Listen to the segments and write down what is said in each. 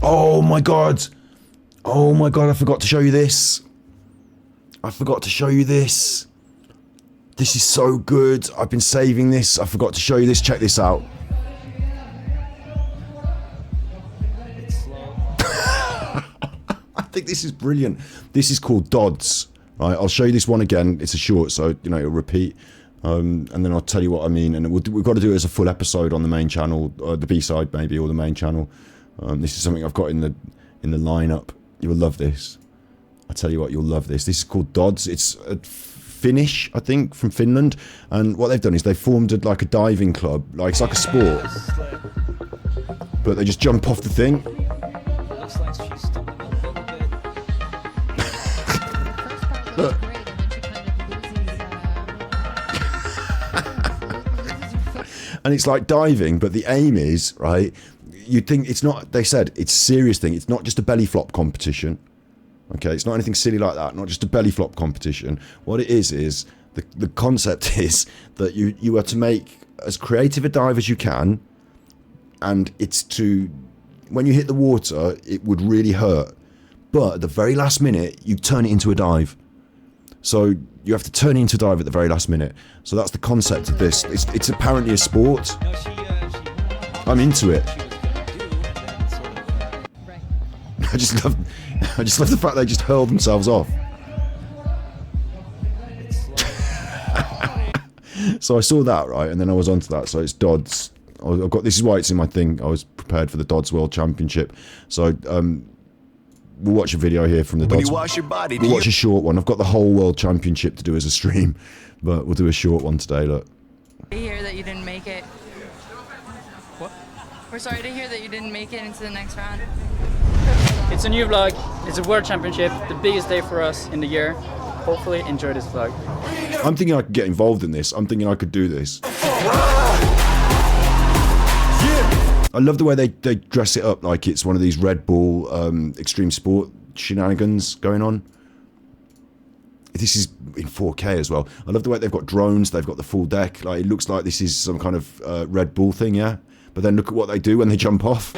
Oh my god! Oh my god, I forgot to show you this. I forgot to show you this. This is so good. I've been saving this. I forgot to show you this. Check this out. I think this is brilliant. This is called Dodds. Right, I'll show you this one again. It's a short, so you know it'll repeat, and then I'll tell you what I mean. And we've got to do it as a full episode on the main channel, the B-side maybe, or the main channel. This is something I've got in the lineup. You'll love this. I tell you what, you'll love this. This is called Dodds. It's a Finnish, I think, from Finland. And what they've done is they've formed like a diving club. Like it's like a sport, but they just jump off the thing. Look. And it's like diving, but the aim is, right, you'd think it's not, they said, it's a serious thing. It's not just a belly flop competition. Okay, it's not anything silly like that, not just a belly flop competition. What it is the concept is that you are to make as creative a dive as you can, and it's to, when you hit the water, it would really hurt. But at the very last minute, you turn it into a dive. So you have to turn it into a dive at the very last minute. So that's the concept of this. It's apparently a sport. I'm into it. I just love the fact they just hurl themselves off. So I saw that, right, and then I was onto that. So it's Dodds. I've got, this is why it's in my thing. I was prepared for the Dodds World Championship. So we'll watch a video here from the Dodds. We'll watch a short one. I've got the whole World Championship to do as a stream, but we'll do a short one today. Look. To hear that you didn't make it. What? We're sorry to hear that you didn't make it into the next round. It's a new vlog. It's a World Championship, the biggest day for us in the year. Hopefully enjoy this vlog. I'm thinking I could get involved in this. I'm thinking I could do this. I love the way they dress it up like it's one of these Red Bull extreme sport shenanigans going on. This is in 4K as well. I love the way they've got drones, they've got the full deck. Like, it looks like this is some kind of Red Bull thing, yeah? But then look at what they do when they jump off.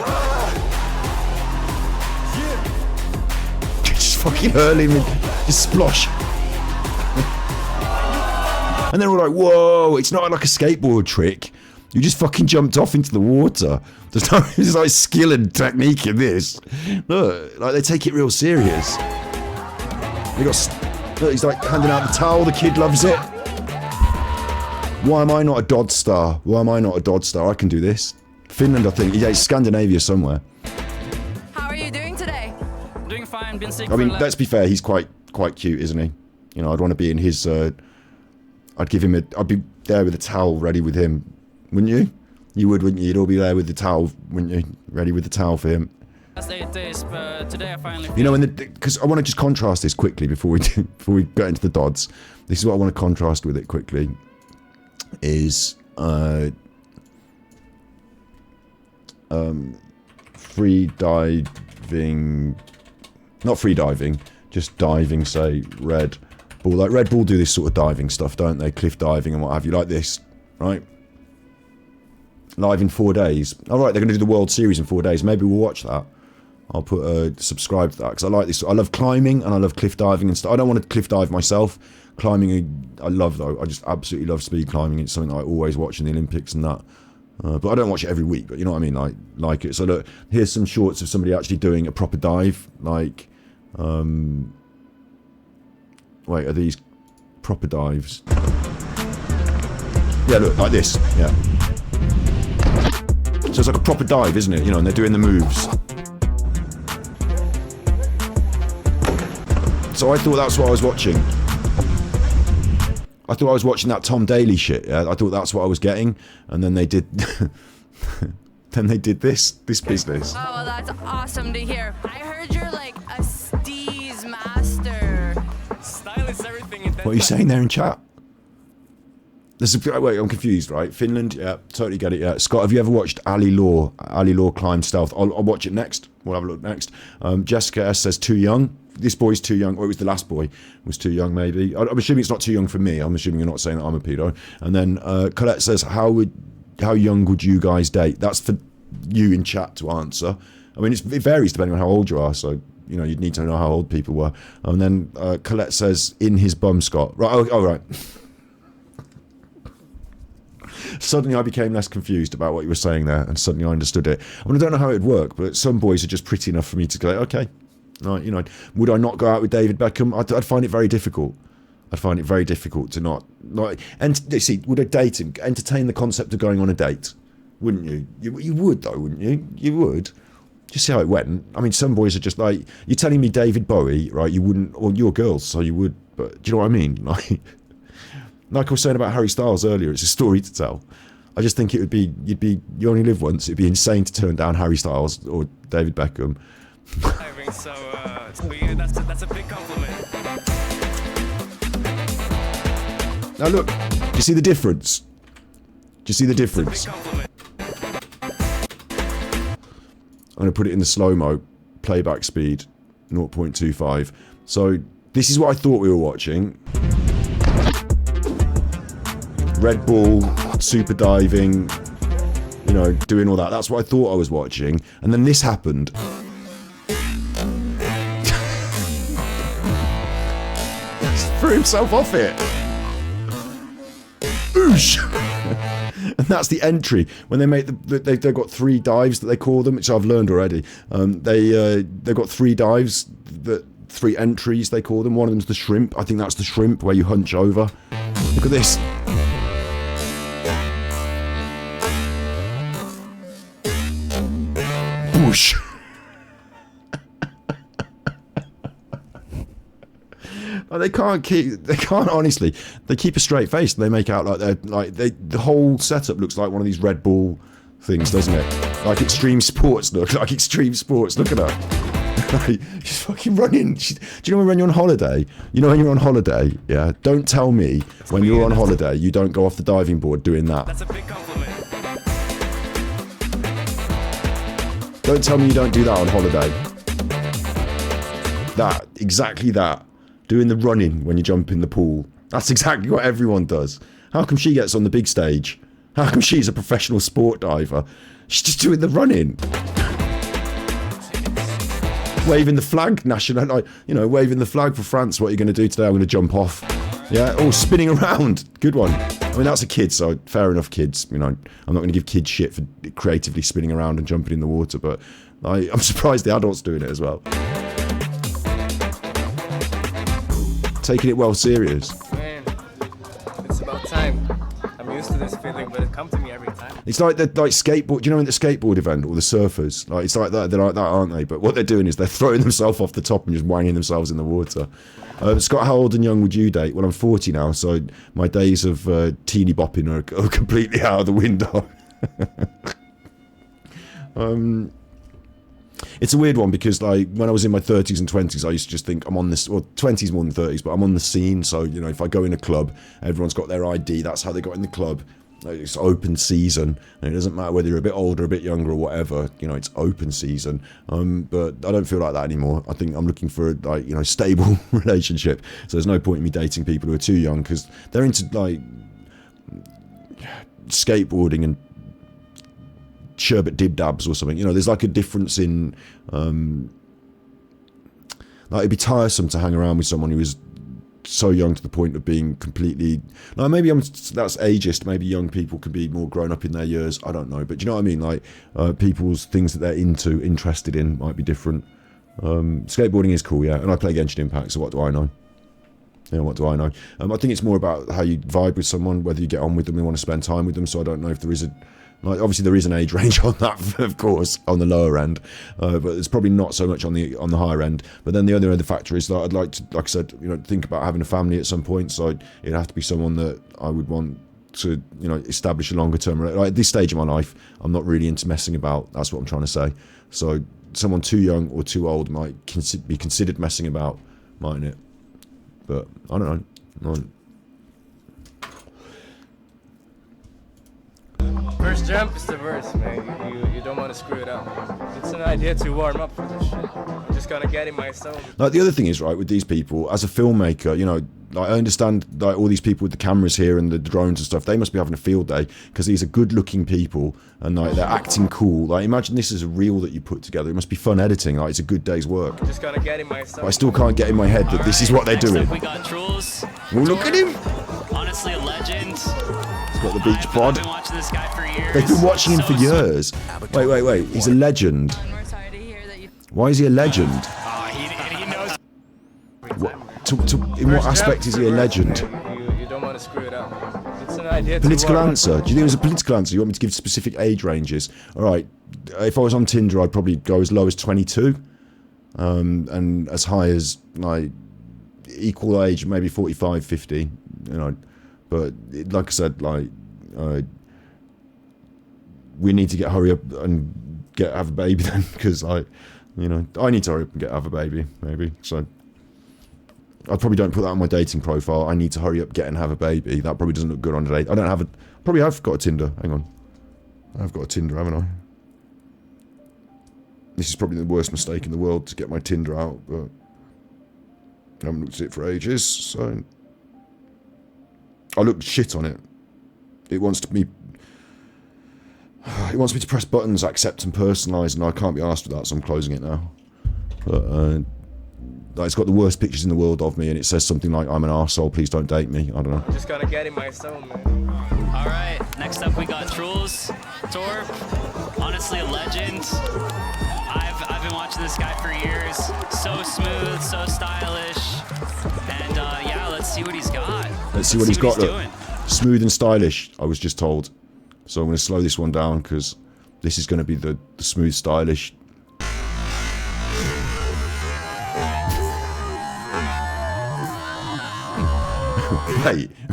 Just fucking hurling me. Just splosh. And then we're like, whoa, it's not like a skateboard trick. You just fucking jumped off into the water. There's like skill and technique in this. Look, like they take it real serious. They got, look, he's like handing out the towel. The kid loves it. Why am I not a Dodds star? Why am I not a Dodds star? I can do this. Finland, I think. Yeah, it's Scandinavia somewhere. How are you doing today? Doing fine. Been sick. I mean, let's be fair. He's quite cute, isn't he? You know, I'd want to be in his. I'd give him a. I'd be there with a towel, ready with him. Wouldn't you? You would, wouldn't you? You'd all be there with the towel, wouldn't you? Ready with the towel for him. Last 8 days, but today I finally. You know, because I want to just contrast this quickly before we get into the Dodds. This is what I want to contrast with it quickly. Is free diving, not free diving, just diving. Say Red Bull. Like Red Bull do this sort of diving stuff, don't they? Cliff diving and what have you, like this, right? Live in 4 days. Alright, they're going to do the World Series in 4 days. Maybe we'll watch that. I'll put subscribe to that, because I like this. I love climbing and I love cliff diving and stuff. I don't want to cliff dive myself. Climbing, I love though. I just absolutely love speed climbing. It's something that I always watch in the Olympics and that. But I don't watch it every week, but you know what I mean? Like it. So look, here's some shorts of somebody actually doing a proper dive. Like, wait, are these proper dives? Yeah, look, like this. Yeah. So it's like a proper dive, isn't it? You know, and they're doing the moves. So I thought that's what I was watching. I thought I was watching that Tom Daly shit. Yeah, I thought that's what I was getting, and then they did. Then they did this business. Oh, well, that's awesome to hear. I heard you're like a steez master. Style is everything. What are you saying there in chat? Wait, I'm confused, right? Finland, yeah, totally get it, yeah. Scott, have you ever watched Ali Law? Ali Law Climb Stealth. I'll watch it next. We'll have a look next. Jessica S says too young. This boy's too young. Or it was the last boy. Was too young, maybe. I'm assuming it's not too young for me. I'm assuming you're not saying that I'm a pedo. And then Colette says, how young would you guys date? That's for you in chat to answer. I mean, it varies depending on how old you are, so, you know, you'd need to know how old people were. And then Colette says, in his bum, Scott. Right, oh right. Suddenly I became less confused about what you were saying there, and suddenly I understood it. I mean, I don't know how it would work, but some boys are just pretty enough for me to go, okay. Right, you know, would I not go out with David Beckham? I'd find it very difficult. I'd find it very difficult to not and see, would I date him? Entertain the concept of going on a date? Wouldn't you? You would though, wouldn't you? You would. Just see how it went. I mean, some boys are just like, you're telling me David Bowie, right? You wouldn't, well, you're girls, so you would, but do you know what I mean? Like I was saying about Harry Styles earlier, it's a story to tell. I just think it would be, you only live once. It'd be insane to turn down Harry Styles or David Beckham. So it's weird. That's a big compliment. Now look, do you see the difference? Do you see the difference? I'm going to put it in the slow-mo, playback speed, 0.25. So, this is what I thought we were watching. Red Bull, super diving, you know, doing all that. That's what I thought I was watching. And then this happened. Threw himself off it. Oosh! And that's the entry when they make they've got 3 dives that they call them, which I've learned already. They've got 3 dives, 3 entries they call them. One of them's the shrimp. I think that's the shrimp where you hunch over. Look at this. Whoosh. They can't honestly. They keep a straight face. And they make out like the whole setup looks like one of these Red Bull things, doesn't it? Like extreme sports look. Like extreme sports. Look at her. She's fucking running. Do you know when you're on holiday? You know when you're on holiday, yeah? Don't tell me when you're on holiday you don't go off the diving board doing that. That's a big compliment. Don't tell me you don't do that on holiday. That, exactly that. Doing the running when you jump in the pool. That's exactly what everyone does. How come she gets on the big stage? How come she's a professional sport diver? She's just doing the running. Waving the flag, national, you know, waving the flag for France. What are you going to do today? I'm going to jump off. Yeah, oh, spinning around. Good one. I mean, that's a kid, so fair enough, kids. You know, I'm not going to give kids shit for creatively spinning around and jumping in the water, but I'm surprised the adults doing it as well. Taking it well serious. Man, it's about time. I'm used to this feeling, but it comes to me every time. It's like skateboard. Do you know in the skateboard event or the surfers? Like it's like that. They're like that, aren't they? But what they're doing is they're throwing themselves off the top and just wanging themselves in the water. Scott, how old and young would you date? Well, I'm 40 now, so my days of teeny bopping are completely out of the window. It's a weird one because, like, when I was in my 30s and 20s, I used to just think I'm on this, well, 20s more than 30s, but I'm on the scene. So, you know, if I go in a club, everyone's got their ID. That's how they got in the club. It's open season, and it doesn't matter whether you're a bit older, a bit younger, or whatever. You know, it's open season. But I don't feel like that anymore. I think I'm looking for a, like, you know, stable relationship. So there's no point in me dating people who are too young because they're into like skateboarding and sherbet dib dabs or something. You know, there's like a difference in like it'd be tiresome to hang around with someone who is so young to the point of being completely, like, maybe that's ageist, maybe young people can be more grown up in their years, I don't know, but do you know what I mean? Like people's things that they're interested in might be different. Skateboarding is cool, yeah, and I play Genshin Impact, so what do I know? Yeah, what do I know? I think it's more about how you vibe with someone, whether you get on with them and want to spend time with them. So I don't know if there is a, like, obviously there is an age range on that, of course, on the lower end, but it's probably not so much on the higher end. But then the other factor is that I'd like to, like I said, you know, think about having a family at some point. So it'd have to be someone that I would want to, you know, establish a longer term. Like at this stage of my life, I'm not really into messing about. That's what I'm trying to say. So someone too young or too old might be considered messing about, mightn't it? But I don't know. First jump is the worst, man. You don't want to screw it up. It's an idea to warm up for this shit. I'm just gonna get in my zone. Like the other thing is, right, with these people, as a filmmaker, you know, like I understand like all these people with the cameras here and the drones and stuff, they must be having a field day because these are good looking people and like they're acting cool. Like imagine this is a reel that you put together. It must be fun editing. Like it's a good day's work. I'm just gonna get in my zone. But I still can't get in my head that this is what they're doing. We got Truls. Well, look at him. Honestly, a legend. He's got the beach pod. I've been watching this guy for years. They've been watching him for years. Wait. He's a legend. And we're sorry to hear that you. Why is he a legend? He knows. In what aspect is he a legend? You don't want to screw it up. It's an idea Political to warm answer. Do you think it was a political answer? You want me to give specific age ranges? All right. If I was on Tinder, I'd probably go as low as 22, and as high as like equal age, maybe 45, 50. You know, but like I said, like we need to hurry up and have a baby then, because I need to hurry up and have a baby, maybe. So I probably don't put that on my dating profile. I need to hurry up, get and have a baby. That probably doesn't look good on a date. Probably have got a Tinder. Hang on. I've got a Tinder, haven't I? This is probably the worst mistake in the world to get my Tinder out, but I haven't looked at it for ages, so I look shit on it. It wants me to press buttons, accept and personalise, and I can't be arsed with that, so I'm closing it now. But it's got the worst pictures in the world of me, and it says something like, I'm an arsehole, please don't date me. I don't know. I'm just gonna get in my zone, man. Alright, next up we got Truls. Torp. Honestly, a legend. I've been watching this guy for years. So smooth, so stylish. And yeah, let's see what he's got. Let's see what he's got. Look, doing. smooth and stylish, I was just told. So I'm going to slow this one down because this is going to be the smooth, stylish.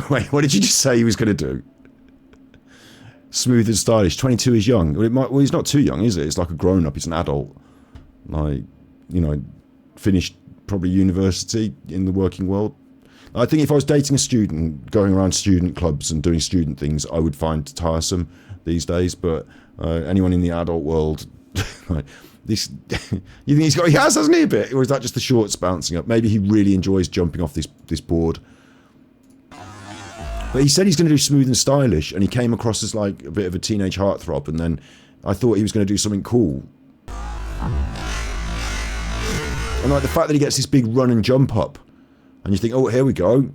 Wait, what did you just say he was going to do? Smooth and stylish. 22 is young. Well, he's not too young, is it? It's like a grown-up. He's an adult. Like, you know, finished probably university in the working world. I think if I was dating a student, going around student clubs and doing student things, I would find tiresome these days. But anyone in the adult world, like this, you think he has, hasn't he, a bit? Or is that just the shorts bouncing up? Maybe he really enjoys jumping off this board. But he said he's going to do smooth and stylish, and he came across as like a bit of a teenage heartthrob, and then I thought he was going to do something cool. And like the fact that he gets this big run and jump up, and you think, oh, here we go.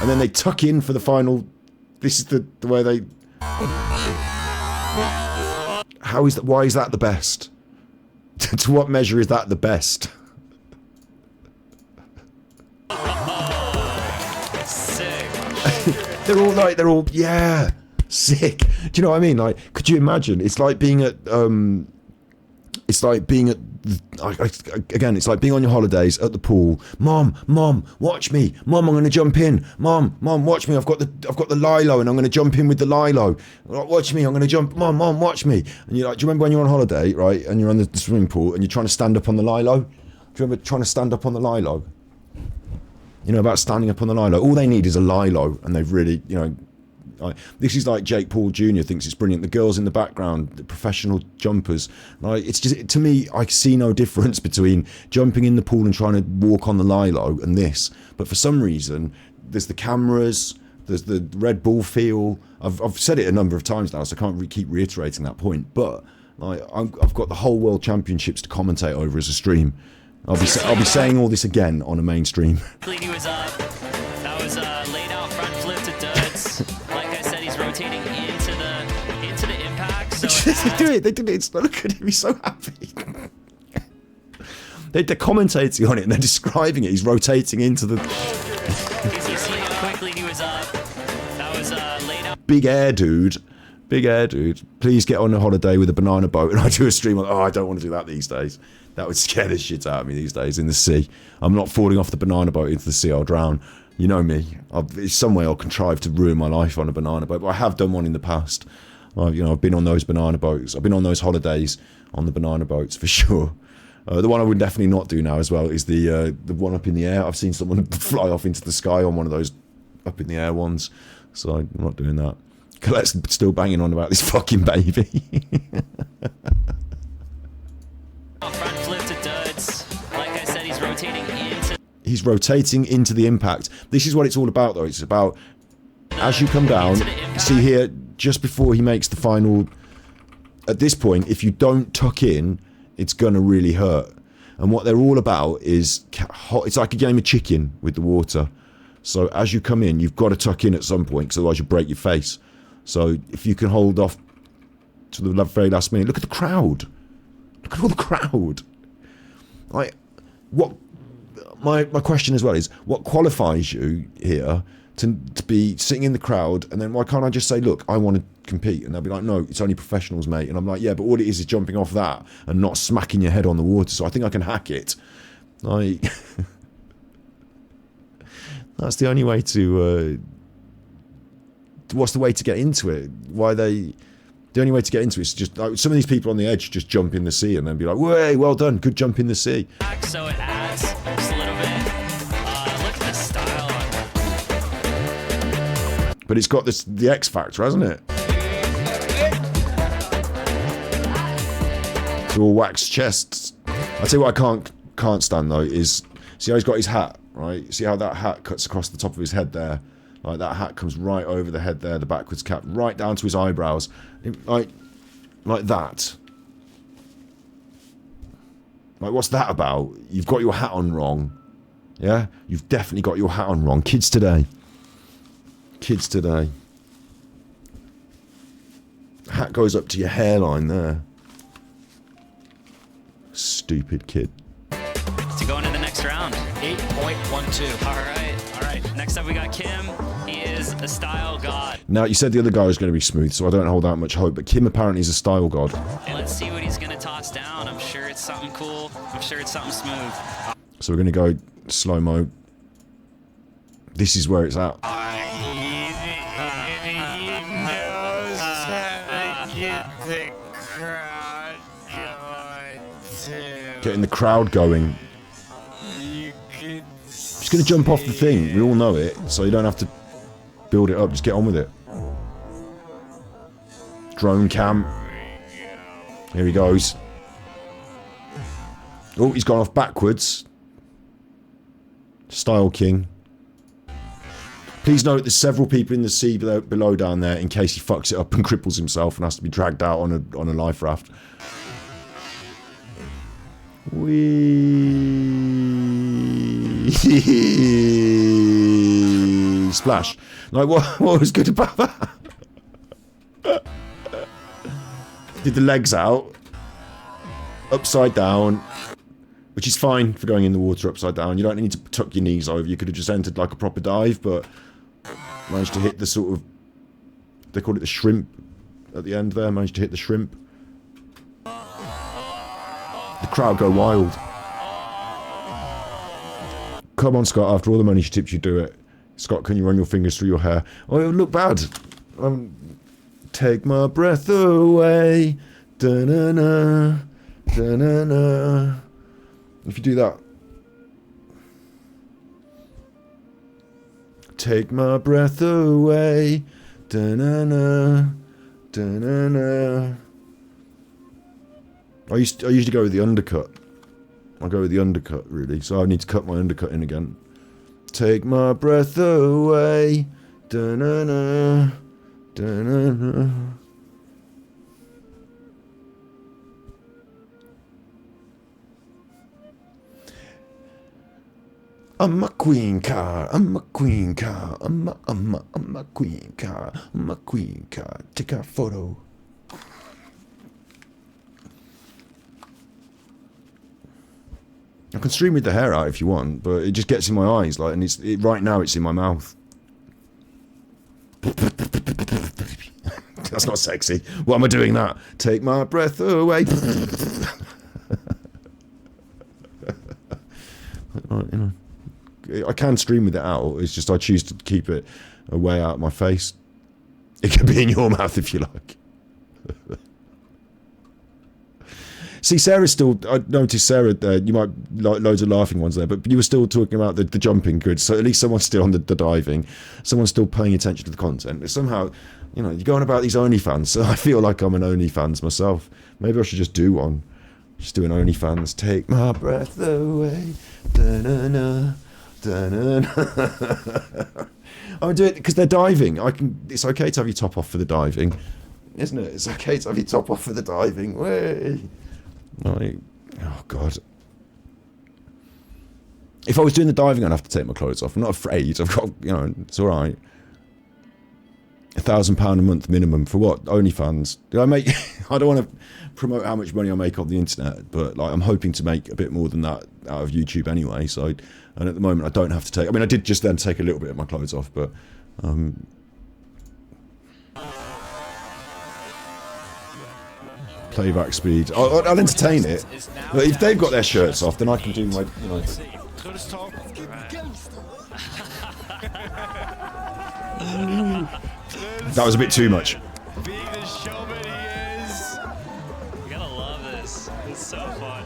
And then they tuck in for the final. This is the way they. How is that? Why is that the best? To what measure is that the best? Sick. they're all yeah, sick. Do you know what I mean? Like, could you imagine? It's like being at again, it's like being on your holidays at the pool. Mom, watch me. Mom, I'm going to jump in. Mom, watch me. I've got the lilo, and I'm going to jump in with the lilo. Watch me. I'm going to jump. Mom, watch me. And you're like, do you remember when you're on holiday, right? And you're on the swimming pool, and you're trying to stand up on the lilo? Do you remember trying to stand up on the lilo? You know about standing up on the lilo. All they need is a lilo, and they've really, you know. This is like Jake Paul Jr. thinks it's brilliant. The girls in the background, the professional jumpers. Like, it's just, to me, I see no difference between jumping in the pool and trying to walk on the lilo and this. But for some reason, there's the cameras, there's the Red Bull feel. I've said it a number of times now, so I can't keep reiterating that point. But like, I've got the whole World Championships to commentate over as a stream. I'll be saying all this again on a mainstream. He was up. That was laid out front flip to Dodds. Like I said, he's rotating into the impact. So they did it. Look at him, he's so happy. They're commentating on it and they're describing it. He's rotating into the. You see how quickly he was up. That was laid out. Big air dude. Please get on a holiday with a banana boat, and I do a stream on. Oh, I don't want to do that these days. That would scare the shit out of me these days in the sea. I'm not falling off the banana boat into the sea. I'll drown. You know me. It's some way I'll contrive to ruin my life on a banana boat. But I have done one in the past. I've been on those banana boats. I've been on those holidays on the banana boats for sure. The one I would definitely not do now as well is the one up in the air. I've seen someone fly off into the sky on one of those up in the air ones, so I'm not doing that. Colette's still banging on about this fucking baby. Front flip to Dodds. Like I said, he's rotating into. He's rotating into the impact. This is what it's all about, though. It's about as you come down. See here, just before he makes the final. At this point, if you don't tuck in, it's gonna really hurt. And what they're all about is it's like a game of chicken with the water. So as you come in, you've got to tuck in at some point, because otherwise you break your face. So if you can hold off to the very last minute, look at the crowd. Look at all the crowd. Like, what? My question as well is, what qualifies you here to be sitting in the crowd, and then why can't I just say, look, I want to compete? And they'll be like, no, it's only professionals, mate. And I'm like, yeah, but all it is jumping off that and not smacking your head on the water. So I think I can hack it. Like, that's the only way to. What's the way to get into it? The only way to get into it is just like some of these people on the edge just jump in the sea and then be like, "Way, well done, good jump in the sea." So it adds just a little bit. Look at the style. But it's got the X factor, hasn't it? It's all waxed chests. I tell you what I can't stand though is see how he's got his hat, right? See how that hat cuts across the top of his head there. Like that hat comes right over the head there, the backwards cap, right down to his eyebrows, like that. Like, what's that about? You've got your hat on wrong, yeah. You've definitely got your hat on wrong, kids today. Kids today. Hat goes up to your hairline there. Stupid kid. To go into the next round. 8.12. All right. Next up we got Kim. He is a style god. Now, you said the other guy was going to be smooth, so I don't hold out much hope, but Kim apparently is a style god. And let's see what he's going to toss down. I'm sure it's something cool. I'm sure it's something smooth. So we're going to go slow-mo. This is where it's at. Getting the crowd going. Just going to jump off the thing. We all know it, so you don't have to build it up. Just get on with it. Drone cam. Here he goes. Oh, he's gone off backwards. Style king. Please note there's several people in the sea below down there in case he fucks it up and cripples himself and has to be dragged out on a life raft. Whee! Splash. Like, what was good about that? Did the legs out. Upside down. Which is fine for going in the water upside down. You don't need to tuck your knees over. You could have just entered like a proper dive, but managed to hit the sort of... They call it the shrimp at the end there. Managed to hit the shrimp. The crowd go wild. Come on, Scott, after all the money she tips, you do it. Scott, can you run your fingers through your hair? Oh, it would look bad. Take my breath away. Da-na-na. Da-na-na. If you do that. Take my breath away. Da-na-na. Da-na-na. I usually go with the undercut. I go with the undercut, really. So I need to cut my undercut in again. Take my breath away. Da-na-na. Da-na-na. I'm a queen car. I'm a queen car. I'm a queen car. I'm a queen car. Take a photo. I can stream with the hair out if you want, but it just gets in my eyes, like, and right now it's in my mouth. That's not sexy. Why am I doing that? Take my breath away. You know, I can stream with it out. It's just I choose to keep it way out of my face. It can be in your mouth if you like. See, Sarah's still. I noticed Sarah there. You might like loads of laughing ones there, but you were still talking about the jumping good. So at least someone's still on the diving. Someone's still paying attention to the content. But somehow, you know, you're going about these OnlyFans. So I feel like I'm an OnlyFans myself. Maybe I should just do one. Just do an OnlyFans. Take my breath away. Da-na-na, da-na-na. I'm doing it because they're diving. It's okay to have your top off for the diving, isn't it? It's okay to have your top off for the diving. Way. Like, oh God. If I was doing the diving, I'd have to take my clothes off. I'm not afraid. I've got, you know, it's all right. £1,000 a month minimum for what? OnlyFans. Do I make? I don't want to promote how much money I make on the internet, but like I'm hoping to make a bit more than that out of YouTube anyway. So, and at the moment I don't have to take. I mean, I did just then take a little bit of my clothes off, but. Playback speed. I'll entertain it. But if they've got their shirts off, then I can do my, you know. That was a bit too much. Being the showman he is. You gotta love this. It's so fun.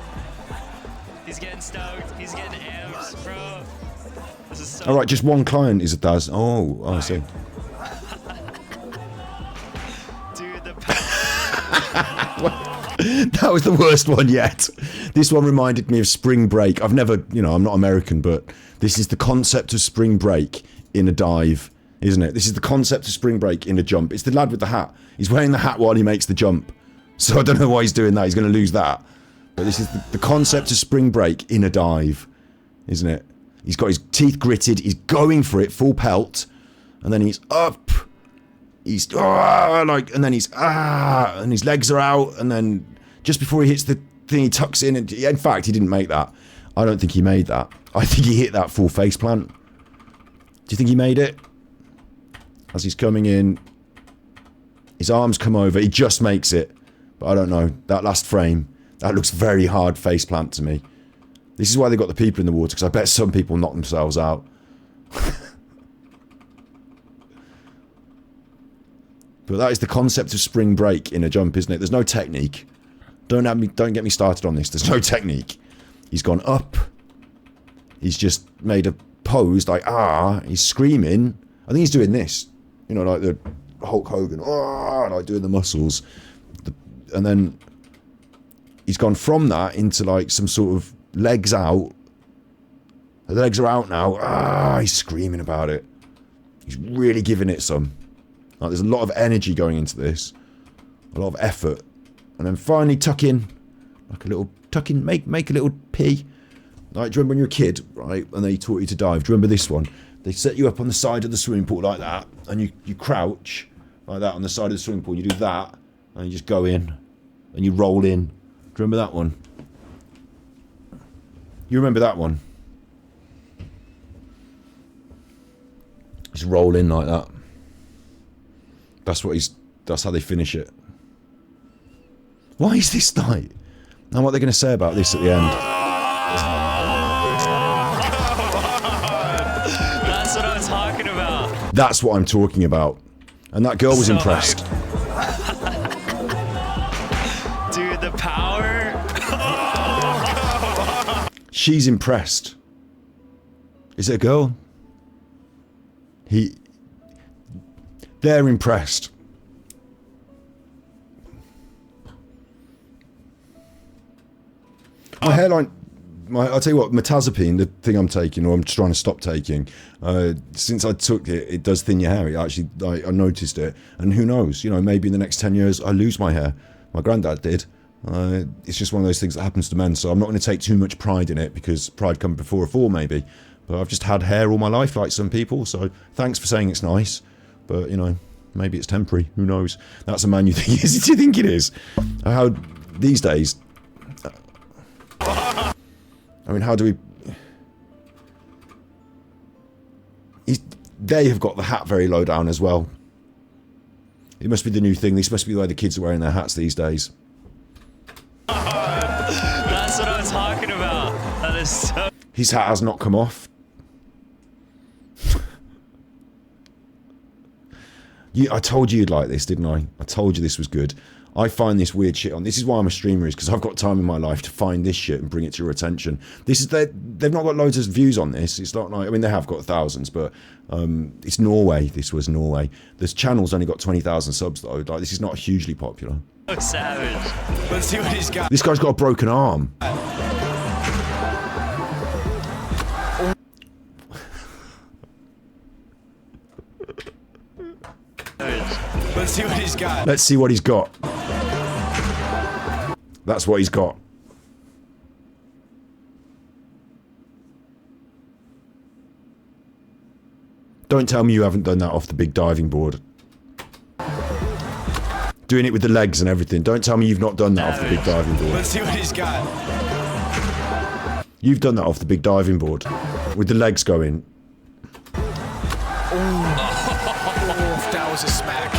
He's getting stoked. He's getting amped, bro. This is so. All right, just one client is a Daz. Oh, I see. Dude, the That was the worst one yet. This one reminded me of spring break. I've never, you know, I'm not American, but this is the concept of spring break in a dive, isn't it? This is the concept of spring break in a jump. It's the lad with the hat. He's wearing the hat while he makes the jump. So I don't know why he's doing that. He's going to lose that. But this is the concept of spring break in a dive, isn't it? He's got his teeth gritted. He's going for it, full pelt. And then he's up. He's and then he's and his legs are out, and then just before he hits the thing, he tucks in, and in fact, he didn't make that. I don't think he made that. I think he hit that full face plant. Do you think he made it? As he's coming in, his arms come over. He just makes it, but I don't know. That last frame, that looks very hard face plant to me. This is why they got the people in the water, because I bet some people knock themselves out. But that is the concept of spring break in a jump, isn't it? There's no technique. Don't get me started on this. There's no technique. He's gone up. He's just made a pose like he's screaming. I think he's doing this. You know, like the Hulk Hogan, like doing the muscles. And then he's gone from that into like some sort of legs out. The legs are out now. He's screaming about it. He's really giving it some. Like, there's a lot of energy going into this, a lot of effort, and then finally tuck in, like a little tuck in, make a little pee. Like, do you remember when you were a kid, right? And they taught you to dive. Do you remember this one? They set you up on the side of the swimming pool like that, and you crouch like that on the side of the swimming pool. You do that, and you just go in, and you roll in. Do you remember that one? You remember that one? Just roll in like that. That's how they finish it. Why is this night? Now what are they going to say about this at the end? That's what I'm talking about. That's what I'm talking about. And that girl was so impressed. Dude, the power. She's impressed. Is it a girl? They're impressed. My hairline, I'll tell you what, metazapine, the thing I'm taking, or I'm just trying to stop taking, since I took it, it does thin your hair. It actually, I noticed it. And who knows, you know, maybe in the next 10 years, I lose my hair. My granddad did. It's just one of those things that happens to men, so I'm not going to take too much pride in it, because pride comes before a fall, maybe. But I've just had hair all my life, like some people, so thanks for saying it's nice. But, you know, maybe it's temporary. Who knows? That's a man you think is. Do you think it is? How, these days... I mean, how do we... They have got the hat very low down as well. It must be the new thing. This must be the way the kids are wearing their hats these days. That's what I'm talking about. That is so... His hat has not come off. I told you you'd like this, didn't I? I told you this was good. I find this weird shit on. This is why I'm a streamer, is because I've got time in my life to find this shit and bring it to your attention. This is they've not got loads of views on this. It's not like, I mean, they have got thousands, but it's Norway. This was Norway. This channel's only got 20,000 subs though. Like, this is not hugely popular. So savage. Let's see what he's got. This guy's got a broken arm. Let's see what he's got. Let's see what he's got. That's what he's got. Don't tell me you haven't done that off the big diving board. Doing it with the legs and everything. Don't tell me you've not done that off the big diving board. Let's see what he's got. You've done that off the big diving board. With the legs going. Oh, that was a smack.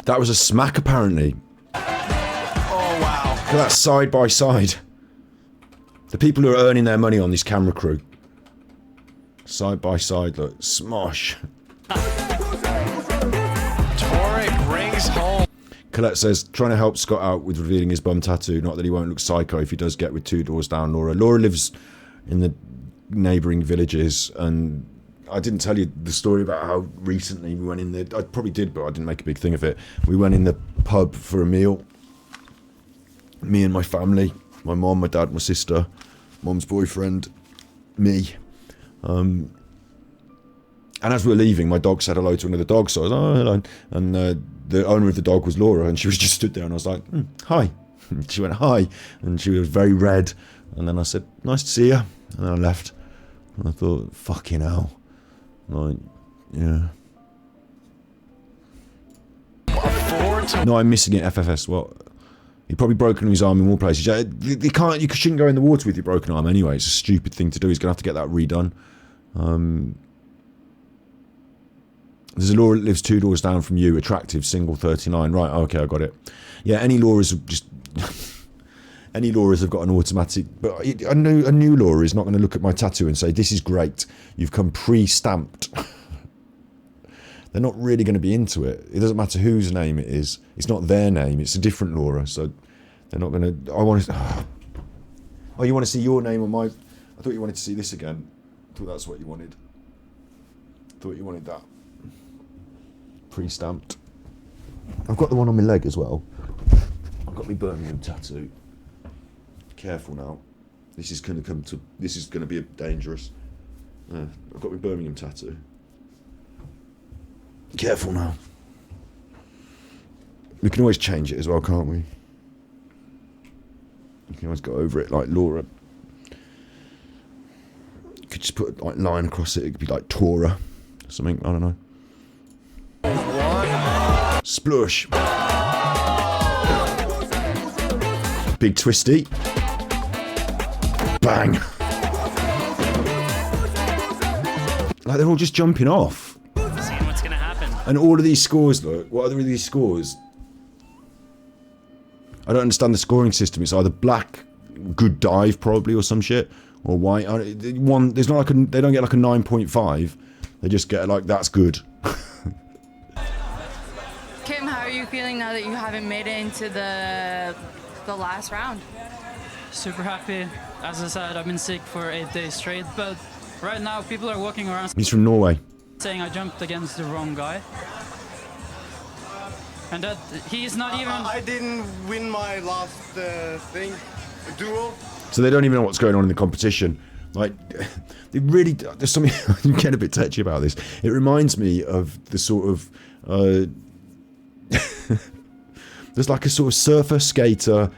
That was a smack, apparently. Oh, wow. Look at that side by side. The people who are earning their money on this camera crew. Side by side, look. Smosh. Torek brings home. Colette says, trying to help Scott out with revealing his bum tattoo. Not that he won't look psycho if he does get with 2 doors down Laura. Laura lives in the neighbouring villages, and I didn't tell you the story about how recently we went in there. I probably did, but I didn't make a big thing of it. We went in the pub for a meal. Me and my family. My mom, my dad, my sister, mom's boyfriend, me. And as we were leaving, my dog said hello to another dog, so I was like, oh, hello. And the owner of the dog was Laura, and she was just stood there, and I was like, hi. And she went, hi. And she was very red. And then I said, nice to see you. And then I left. And I thought, fucking hell. Like, yeah. No, I'm missing it, FFS. What? He probably broken his arm in more places. You shouldn't go in the water with your broken arm anyway. It's a stupid thing to do. He's going to have to get that redone. There's a Laura that lives 2 doors down from you. Attractive, single, 39. Right, okay, I got it. Yeah, any Lauras have just... any Lauras have got an automatic... But a new Laura is not going to look at my tattoo and say, this is great. You've come pre-stamped. They're not really going to be into it. It doesn't matter whose name it is. It's not their name. It's a different Laura. So they're not going to... I want to... Oh, you want to see your name on my... I thought you wanted to see this again. I thought that's what you wanted. I thought you wanted that. Pre-stamped. I've got the one on my leg as well. I've got my Birmingham tattoo. Careful now. This is going to come to... This is going to be dangerous. I've got my Birmingham tattoo. Careful now. We can always change it as well, can't we? You can always go over it like Laura. You could just put a line across it. It could be like Tora or something. I don't know. Splush. Big twisty. Bang. Like they're all just jumping off. Seeing what's gonna happen. And all of these scores, look. What are these scores? I don't understand the scoring system. It's either black, good dive probably, or some shit, or white. One, there's not like they don't get like a 9.5. They just get like, that's good. Kim, how are you feeling now that you haven't made it into the last round? Super happy. As I said, I've been sick for 8 days straight, but right now people are walking around He's from Norway. saying I jumped against the wrong guy. And that he's not even... I didn't win my last duel. So they don't even know what's going on in the competition. Like, they really... There's something... I'm getting a bit touchy about this. It reminds me of the sort of... there's like a sort of surfer, skater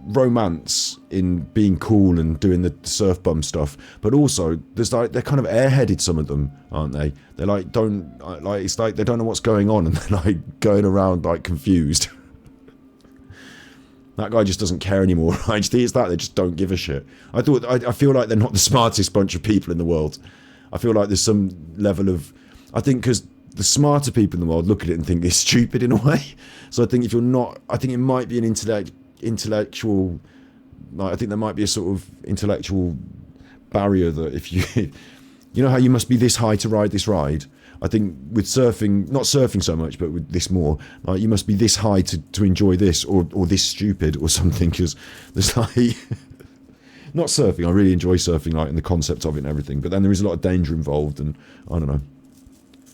romance in being cool and doing the surf bum stuff, but also there's like, they're kind of airheaded, some of them, aren't they? They're like, it's like they don't know what's going on, and they're like going around like confused. That guy just doesn't care anymore. I just think it's that they just don't give a shit. I feel like they're not the smartest bunch of people in the world. I feel like there's some level of... I think because the smarter people in the world look at it and think they're stupid in a way. So I think if you're not... I think it might be an intellectual... Like, I think there might be a sort of intellectual barrier that if You know how you must be this high to ride this ride? I think with surfing, not surfing so much, but with this more, like you must be this high to enjoy this, or this stupid or something, because there's like, not surfing, I really enjoy surfing, like, and the concept of it and everything, but then there is a lot of danger involved, and I don't know.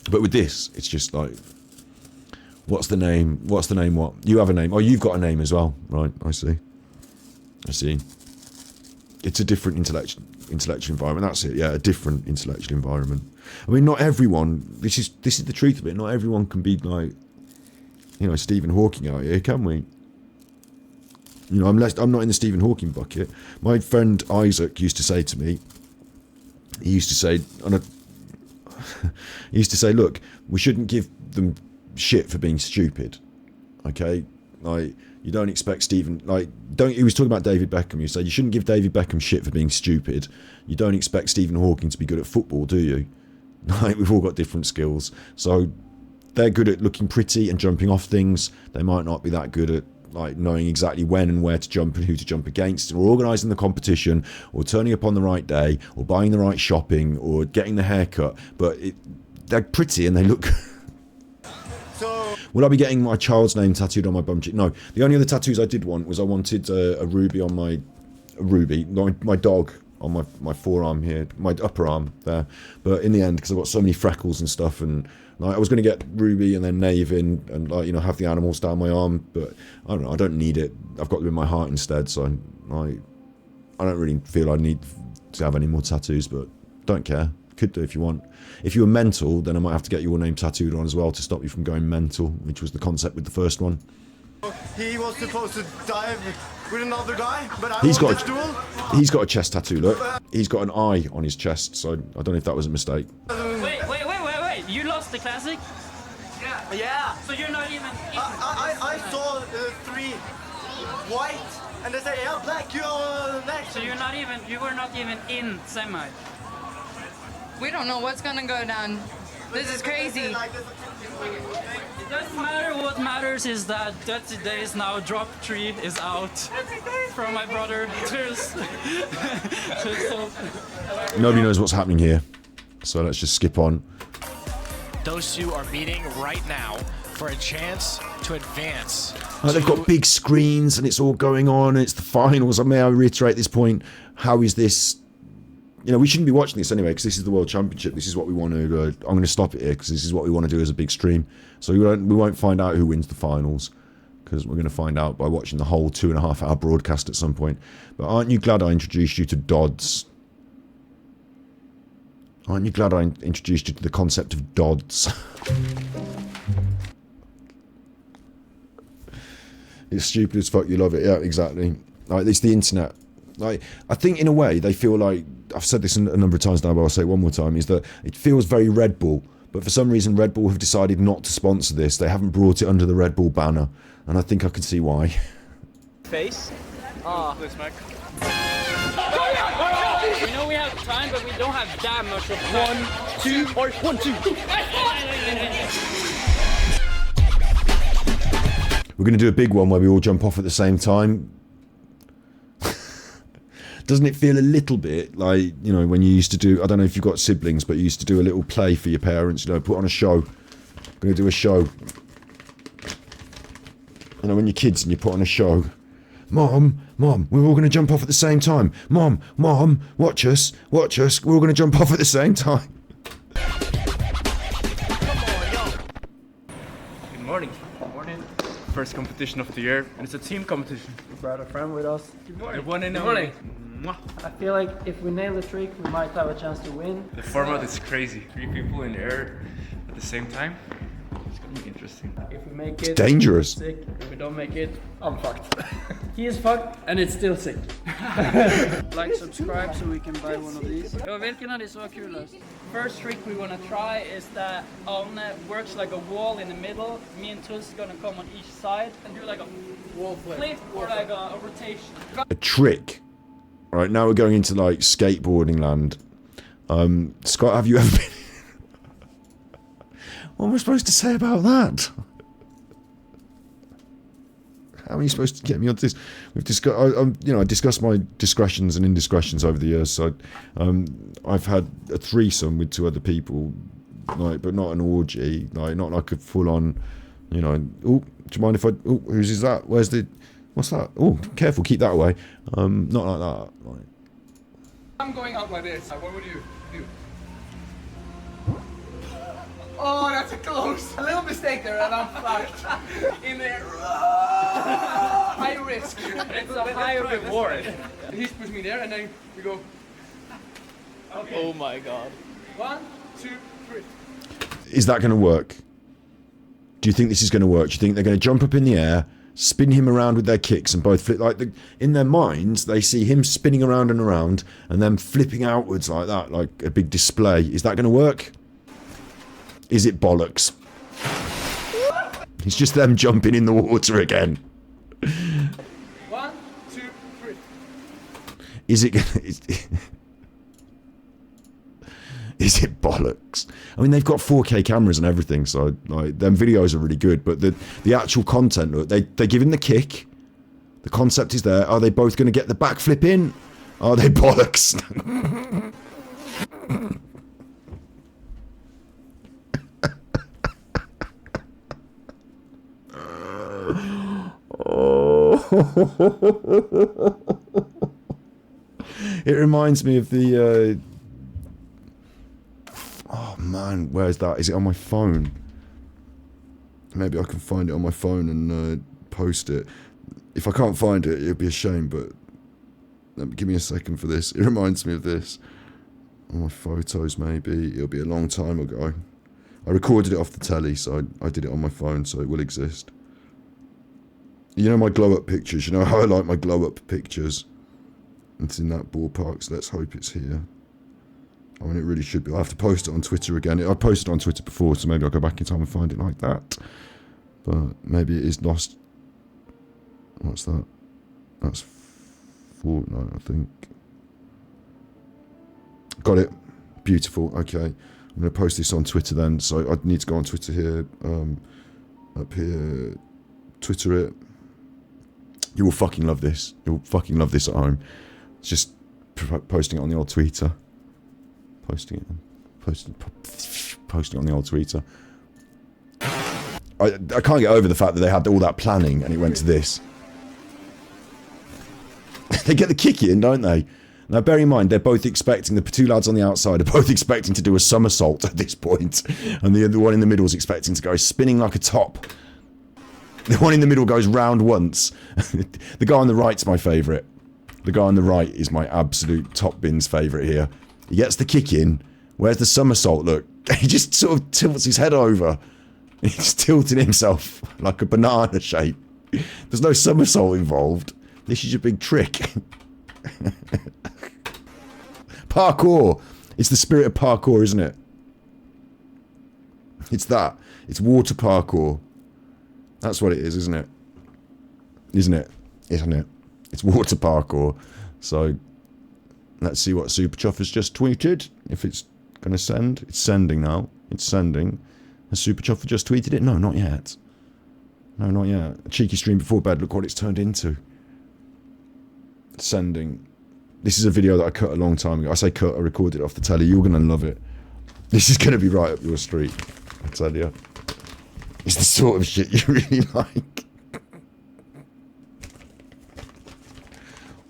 But with this, it's just like, what's the name, what? You have a name, oh, you've got a name as well, right, I see. It's a different intellectual environment, that's it, yeah, a different intellectual environment. I mean, not everyone, this is the truth of it, not everyone can be like, you know, Stephen Hawking out here, can we? You know, I'm not in the Stephen Hawking bucket. My friend Isaac used to say to me, he used to say, look, we shouldn't give them shit for being stupid, okay? Like, you don't expect Stephen, he was talking about David Beckham, you say, you shouldn't give David Beckham shit for being stupid. You don't expect Stephen Hawking to be good at football, do you? Like, we've all got different skills. So, they're good at looking pretty and jumping off things. They might not be that good at, like, knowing exactly when and where to jump and who to jump against, or organising the competition, or turning up on the right day, or buying the right shopping, or getting the haircut. But they're pretty and they look... So, Will I be getting my child's name tattooed on my bum cheek? No. The only other tattoos I did want was I wanted a ruby on my dog on my forearm here, my upper arm there. But in the end, because I've got so many freckles and stuff, and like, I was going to get ruby and then nave in and, like, you know, have the animals down my arm, but I don't know, I don't need it. I've got them in my heart instead, so I don't really feel I need to have any more tattoos, but don't care. Could do if you want. If you were mental, then I might have to get your name tattooed on as well to stop you from going mental, which was the concept with the first one. he was supposed to dive with another guy, but I He's won got this duel. He's got a chest tattoo, look. He's got an eye on his chest, so I don't know if that was a mistake. Wait. You lost the classic? Yeah. So you're not even in. I saw 3 white, and they say, yeah, black, you are next. So you were not even in semi. We don't know what's gonna go down. This is crazy. It doesn't matter. What matters is that Dirty Days now drop 3 is out from my brother. Cheers. Nobody knows what's happening here, so let's just skip on. Those two are meeting right now for a chance to advance. Oh, they've got big screens and it's all going on. It's the finals. May I reiterate this point? How is this? You know, we shouldn't be watching this anyway, because this is the World Championship. This is what we want to do. I'm going to stop it here because this is what we want to do as a big stream. So we won't find out who wins the finals, because we're going to find out by watching the whole 2.5 hour broadcast at some point. But aren't you glad I introduced you to Dodds? Aren't you glad I introduced you to the concept of Dodds? It's stupid as fuck, you love it. Yeah, exactly. Like, it's the internet. Like, I think in a way they feel like, I've said this a number of times now, but I'll say it one more time, is that it feels very Red Bull, but for some reason Red Bull have decided not to sponsor this. They haven't brought it under the Red Bull banner, and I think I can see why. Face. We know we have time, but we don't have that much of time. 1, 2. We're going to do a big one where we all jump off at the same time. Doesn't it feel a little bit like, you know, when you used to do, I don't know if you've got siblings, but you used to do a little play for your parents, you know, put on a show. Going to do a show. You know, when you're kids and you put on a show. Mom, we're all going to jump off at the same time. Mom, watch us, we're all going to jump off at the same time. Good morning. First competition of the year, and it's a team competition. We brought a friend with us. Good one and only. I feel like if we nail the trick, we might have a chance to win. The format is crazy. 3 people in the air at the same time. It's gonna be interesting. If we make it, Dangerous. sick. If we don't make it, I'm fucked. He is fucked, and it's still sick. Like, subscribe so we can buy one of these. Vilken av dessa var kulast? First trick we want to try is that Arne works like a wall in the middle. Me and Tuss gonna come on each side and do like a wall flip or like a rotation. A trick. Right, now we're going into like skateboarding land. Scott, have you ever been... What am I supposed to say about that? How are you supposed to get me onto this? We've discussed, I discussed my discretions and indiscretions over the years. So, I've had a threesome with 2 other people, like, but not an orgy, like, not like a full-on, you know. Oh, do you mind if I? Oh, whose is that? Where's the? What's that? Oh, careful, keep that away. Not like that. Like. I'm going out like this. What would you do? Oh, that's a close. A little mistake there, and I'm fucked. In there. High risk. It's a high reward. He's pushing me there, and then we go. Okay. Oh my god. 1, 2, 3. Is that going to work? Do you think this is going to work? Do you think they're going to jump up in the air, spin him around with their kicks, and both flip? Like in their minds, they see him spinning around and around, and then flipping outwards like that, like a big display. Is that going to work? Is it bollocks? It's just them jumping in the water again. 1, 2, 3. Is it? Is it bollocks? I mean, they've got 4K cameras and everything, so like them videos are really good. But the actual content, look, they give him the kick. The concept is there. Are they both going to get the backflip in? Are they bollocks? It reminds me of the oh man, where's that? Is it on my phone? Maybe I can find it on my phone and post it. If I can't find it, it'd be a shame, but give me a second for this. It reminds me of this. On my photos, maybe. It'll be a long time ago. I recorded it off the telly, so I did it on my phone, so it will exist. You know my glow-up pictures? You know how I like my glow-up pictures? It's in that ballpark, so let's hope it's here. I mean, it really should be. I'll have to post it on Twitter again. I posted on Twitter before, so maybe I'll go back in time and find it like that. But maybe it is lost. What's that? That's Fortnite, I think. Got it. Beautiful. Okay. I'm going to post this on Twitter then. So I need to go on Twitter here. Up here. Twitter it. You will fucking love this. You'll fucking love this at home. It's just posting it on the old tweeter. Posting it on the old tweeter. I can't get over the fact that they had all that planning and it went to this. They get the kick in, don't they? Now bear in mind, they're both expecting, the 2 lads on the outside are both expecting to do a somersault at this point, and the one in the middle is expecting to go spinning like a top. The one in the middle goes round once. The guy on the right's my favourite. The guy on the right is my absolute top bins favourite here. He gets the kick in. Where's the somersault? Look, he just sort of tilts his head over. He's tilting himself like a banana shape. There's no somersault involved. This is your big trick. Parkour. It's the spirit of parkour, isn't it? It's that. It's water parkour. That's what it is, isn't it? Isn't it? Isn't it? It's water parkour. So, let's see what Super Chuff has just tweeted. If it's going to send. It's sending now. It's sending. Has Super Chuff just tweeted it? No, not yet. No, not yet. A cheeky stream before bed. Look what it's turned into. Sending. This is a video that I cut a long time ago. I say cut, I recorded it off the telly. You're going to love it. This is going to be right up your street. I tell you. It's the sort of shit you really like.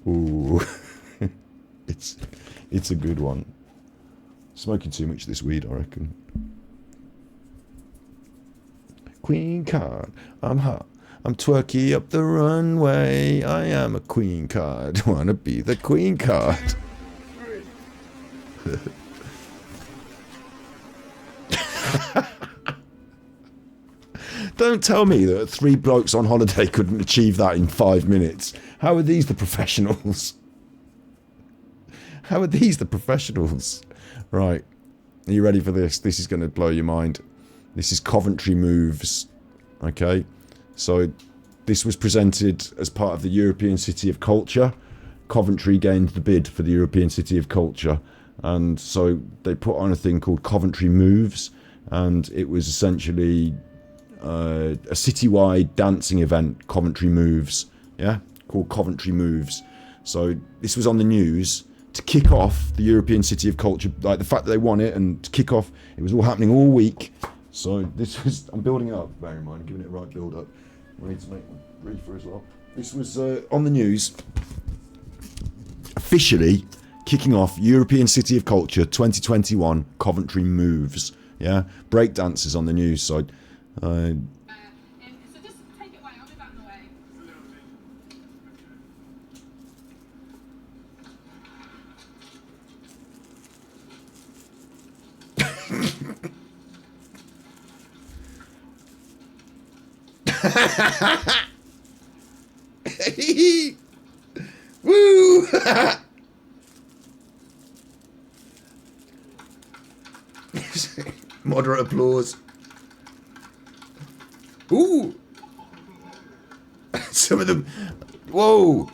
Ooh. It's a good one. Smoking too much of this weed, I reckon. Queen card. I'm hot. I'm twerky up the runway. I am a queen card. Wanna be the queen card. Don't tell me that 3 blokes on holiday couldn't achieve that in 5 minutes. How are these the professionals? How are these the professionals? Right. Are you ready for this? This is going to blow your mind. This is Coventry moves. Okay. So, this was presented as part of the European City of Culture. Coventry gained the bid for the European City of Culture. And so, they put on a thing called Coventry Moves. And it was essentially a citywide dancing event, Coventry Moves, yeah, called Coventry Moves. So this was on the news to kick off the European City of Culture, like the fact that they won it, and to kick off, it was all happening all week. So this was, I'm building it up, bear in mind, giving it a right build up. I need to make one briefer as well. This was on the news, officially kicking off European City of Culture 2021 Coventry Moves. Yeah, breakdancers on the news. So, so just take it away. I'll move out of the way. Woo! Moderate applause. Ooh! Some of them. Whoa!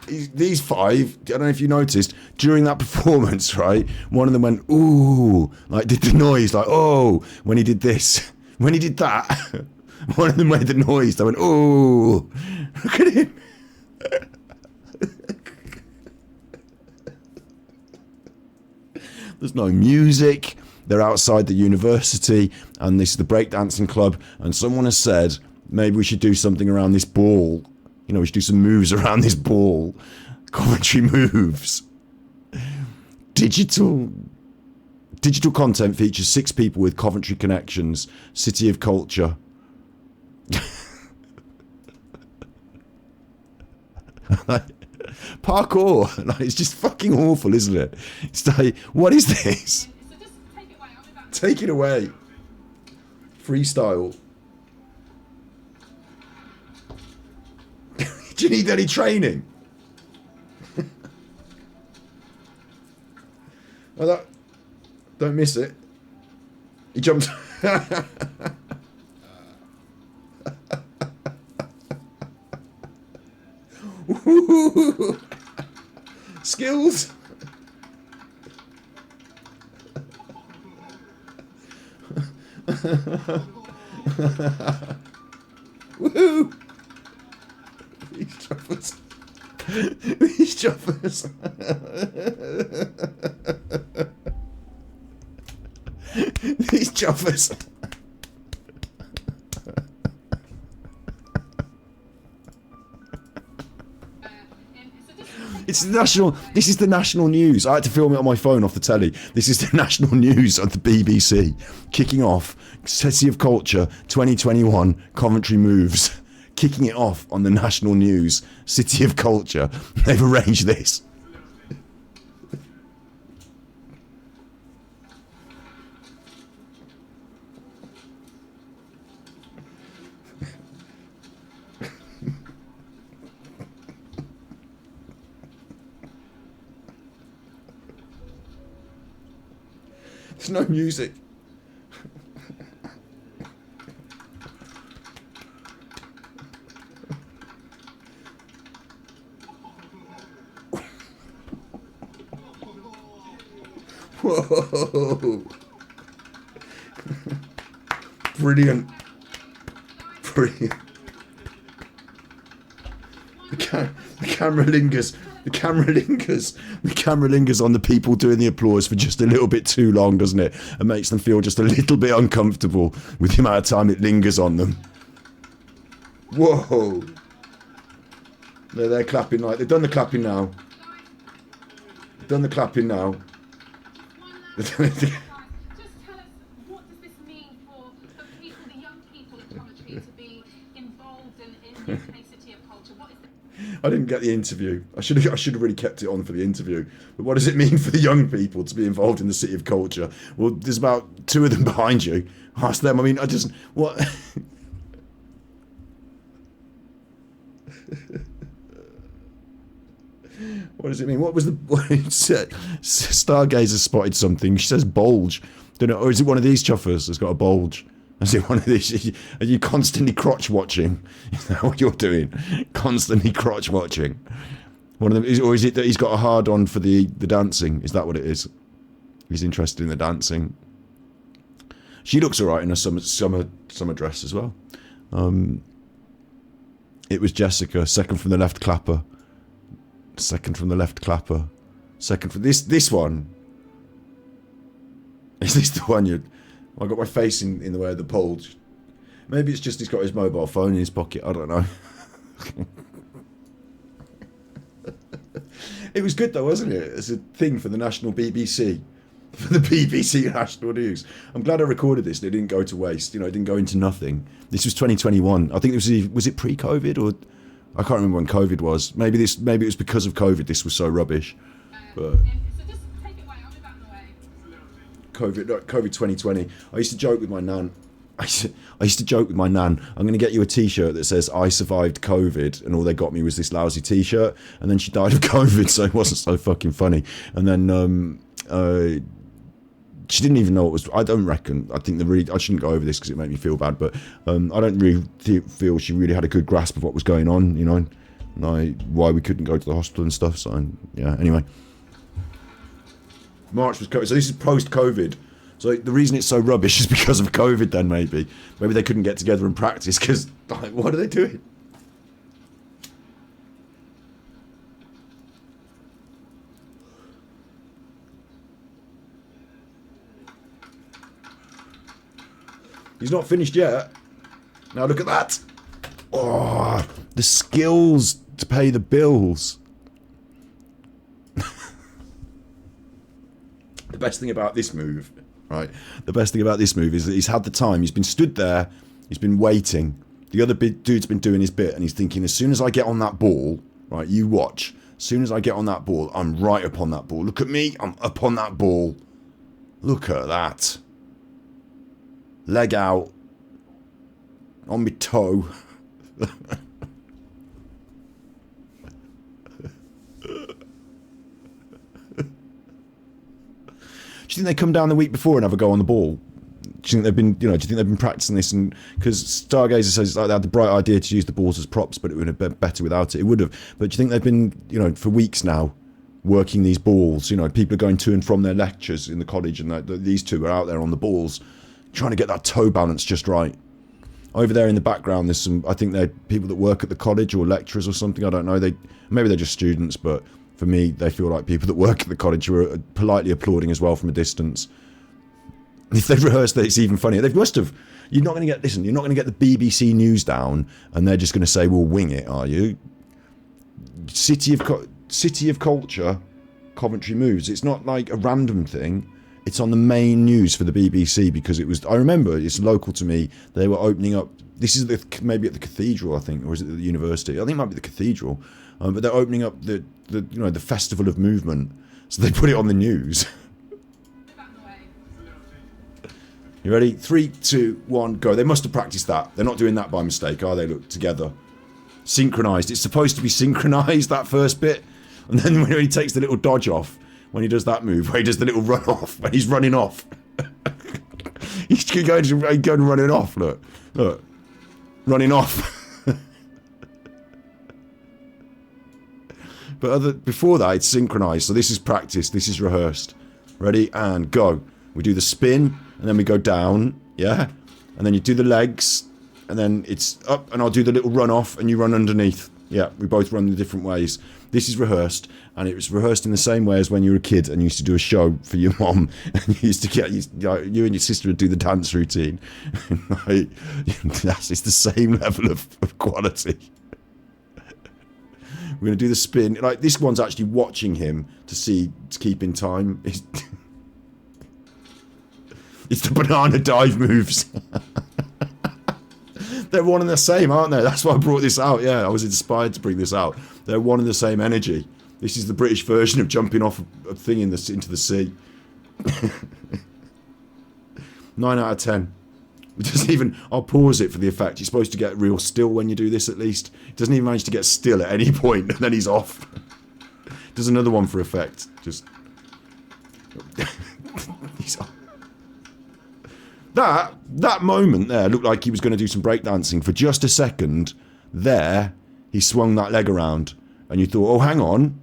These five, I don't know if you noticed, during that performance, right? One of them went, ooh, like did the noise, like, oh, when he did this. When he did that, one of them made the noise, they went, ooh, look at him. There's no music, they're outside the university, and this is the breakdancing club, and someone has said, maybe we should do something around this ball. You know, we should do some moves around this ball. Coventry Moves. Digital content features 6 people with Coventry connections. City of Culture. Parkour. Like, it's just fucking awful, isn't it? It's like, what is this? So just take it away. I'll move out. Take it away. Freestyle. Do you need any training? Oh, that, don't miss it. He jumped. Skills. Woohoo! These choppers. These choppers. These choppers. It's the national. This is the national news. I had to film it on my phone off the telly. This is the national news on the BBC, kicking off City of Culture 2021 Coventry Moves. Kicking it off on the national news, City of Culture. They've arranged this. There's no music. Whoa. Brilliant. Brilliant. The camera lingers. The camera lingers on the people doing the applause for just a little bit too long, doesn't it? And makes them feel just a little bit uncomfortable with the amount of time it lingers on them. Whoa. They're clapping like they've done the clapping now. They've done the clapping now. Just tell us, what does this mean for the people, the young people of Coventry, to be involved in UK City of Culture? What is the... I didn't get the interview. I should have really kept it on for the interview. But what does it mean for the young people to be involved in the City of Culture? Well, there's about 2 of them behind you. Ask them. I mean, I just what. What does it mean? What was the... What it said? Stargazer spotted something. She says bulge. Don't know. Or is it one of these chuffers that's got a bulge? Is it one of these? Are you constantly crotch watching? Is that what you're doing? Constantly crotch watching? One of them is, or is it that he's got a hard on for the dancing? Is that what it is? He's interested in the dancing. She looks all right in her summer dress as well. It was Jessica, second from the left clapper. Second from the left clapper. Second from this one. Is this the one you? I got my face in the way of the pole. Maybe it's just he's got his mobile phone in his pocket. I don't know. It was good though, wasn't it? It's a thing for the national BBC. For the BBC National News. I'm glad I recorded this. It didn't go to waste. You know, it didn't go into nothing. This was 2021. I think it was it pre-COVID or I can't remember when COVID was. Maybe it was because of COVID. This was so rubbish. But So just take it away. I'll be back in the way. COVID 2020. I used to joke with my nan. I used to joke with my nan, I'm going to get you a t-shirt that says I survived COVID, and all they got me was this lousy t-shirt, and then she died of COVID, so it wasn't so fucking funny. And then she didn't even know it was. I think I shouldn't go over this because it made me feel bad, but I don't really feel she really had a good grasp of what was going on, you know, and why we couldn't go to the hospital and stuff. So yeah, anyway, March was COVID, so this is post-COVID. So the reason it's so rubbish is because of COVID. Then maybe they couldn't get together and practice because like, what are they doing? He's not finished yet. Now look at that. Oh, the skills to pay the bills. The best thing about this move, right? The best thing about this move is that he's had the time. He's been stood there. He's been waiting. The other big dude's been doing his bit, and he's thinking, as soon as I get on that ball, right? You watch. As soon as I get on that ball, I'm right up on that ball. Look at me. I'm up on that ball. Look at that. Leg out. On my toe. Do you think they come down the week before and have a go on the ball? Do you think they've been, do you think they've been practicing this? And because Stargazer says it's like they had the bright idea to use the balls as props, but it would have been better without it. It would have. But do you think they've been, for weeks now, working these balls? People are going to and from their lectures in the college, and these two are out there on the balls, trying to get that toe balance just right. Over there in the background, there's some. I think they're people that work at the college or lecturers or something. I don't know. Maybe they're just students, but for me, they feel like people that work at the college who are politely applauding as well from a distance. If they rehearsed that, it's even funnier. They must have. You're not going to get. Listen, you're not going to get the BBC News down, and they're just going to say, "Well, wing it," are you? City of Culture, Coventry moves. It's not like a random thing. It's on the main news for the BBC because it was. I remember it's local to me. They were opening up. This is maybe at the cathedral, I think, or is it at the university? I think it might be the cathedral. But they're opening up the festival of movement, so they put it on the news. You ready? 3, 2, 1, go. They must have practiced that. They're not doing that by mistake, are they? Look, together, synchronized. It's supposed to be synchronized, that first bit, and then when he takes the little dodge off. When he does that move, where he does the little run off, when he's running off. He's going running off, look. Running off. But before that, it's synchronized, so this is practice, this is rehearsed. Ready, and go. We do the spin, and then we go down, yeah? And then you do the legs, and then it's up, and I'll do the little run off, and you run underneath. Yeah, we both run the different ways. This is rehearsed, and it was rehearsed in the same way as when you were a kid and you used to do a show for your mom, and you used to get you and your sister would do the dance routine. It's the same level of quality. We're gonna do the spin. Like this one's actually watching him to keep in time. It's the banana dive moves. They're one and the same, aren't they? That's why I brought this out. Yeah, I was inspired to bring this out. They're one and the same energy. This is the British version of jumping off a thing into the sea. 9 out of 10. It doesn't even. I'll pause it for the effect. You're supposed to get real still when you do this. At least it doesn't even manage to get still at any point, and then he's off. Does another one for effect. Just he's off. That moment there looked like he was going to do some breakdancing. For just a second, there, he swung that leg around. And you thought, oh, hang on.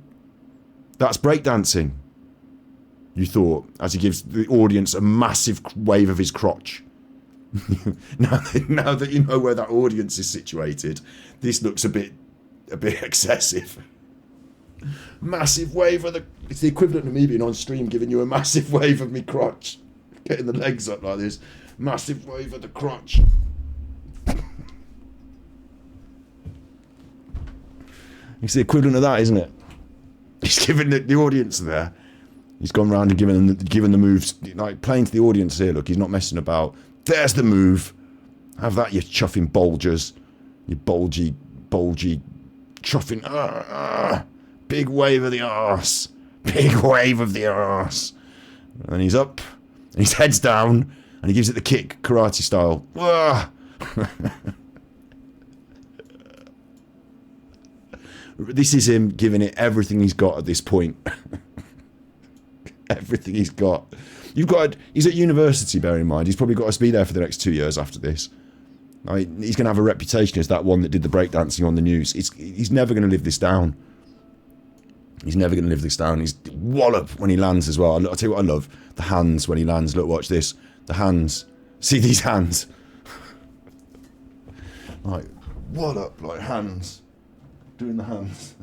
That's breakdancing. You thought, as he gives the audience a massive wave of his crotch. Now that you know where that audience is situated, this looks a bit excessive. Massive wave of the... It's the equivalent of me being on stream giving you a massive wave of me crotch. Getting the legs up like this. Massive wave of the crotch. It's the equivalent of that, isn't it? He's giving the audience there. He's gone round and given the moves, like playing to the audience here. Look, he's not messing about. There's the move. Have that, you chuffing bulgers. You bulgy, chuffing. Big wave of the arse. Big wave of the arse. And he's up. And his head's down. And he gives it the kick, karate style. This is him giving it everything he's got at this point. Everything he's got. He's at university, bear in mind. He's probably got to be there for the next 2 years after this. He's going to have a reputation as that one that did the breakdancing on the news. He's never going to live this down. He's never going to live this down. He's wallop when he lands as well. I'll tell you what I love. The hands when he lands. Look, watch this. The hands. See these hands? Like, wallop, like hands. Doing the hands.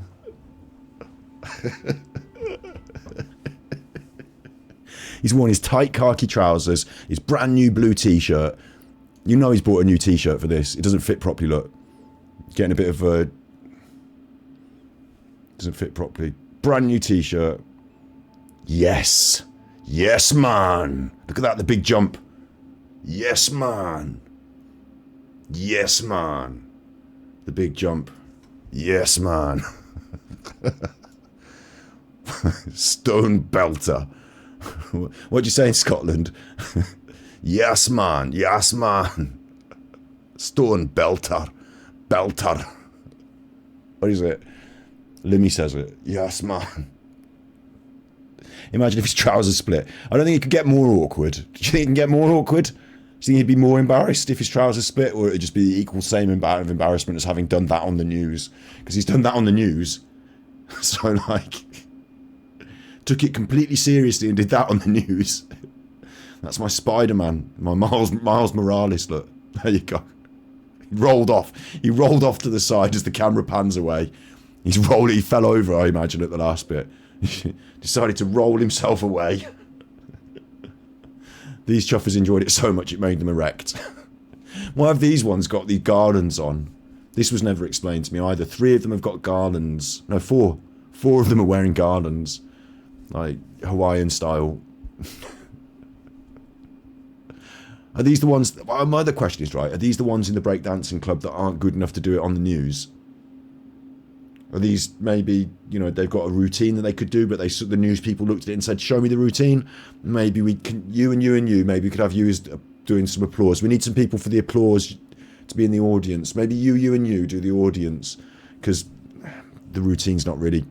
He's worn his tight khaki trousers, his brand new blue t-shirt. You know he's bought a new t-shirt for this. It doesn't fit properly, look. Getting a bit of a... Doesn't fit properly. Brand new t-shirt. Yes. Yes, man. Look at that, the big jump. Yes, man. Yes, man. The big jump. Yes, man. Stone belter. What'd you say in Scotland? Yes, man. Yes, man. Stone belter. Belter. What is it? Limmy says it. Yes, man. Imagine if his trousers split. I don't think it could get more awkward. Do you think it can get more awkward? Do you think he'd be more embarrassed if his trousers split, or it'd just be the equal same embarrassment as having done that on the news? Because he's done that on the news. So, like, took it completely seriously and did that on the news. That's my Spider-Man, my Miles Morales. Look, there you go. He rolled off. He rolled off to the side as the camera pans away. He fell over, I imagine, at the last bit. He decided to roll himself away. These chuffers enjoyed it so much it made them erect. Why have these ones got the garlands on? This was never explained to me either. 3 of them have got garlands. No, 4. 4 of them are wearing garlands. Like, Hawaiian style. Are these the ones... Well, my other question is, right, are these the ones in the breakdancing club that aren't good enough to do it on the news? Are these maybe, you know, they've got a routine that they could do, but the news people looked at it and said, show me the routine. Maybe we can, you and you and you, maybe we could have you as doing some applause. We need some people for the applause to be in the audience. Maybe you and you do the audience, because the routine's not really...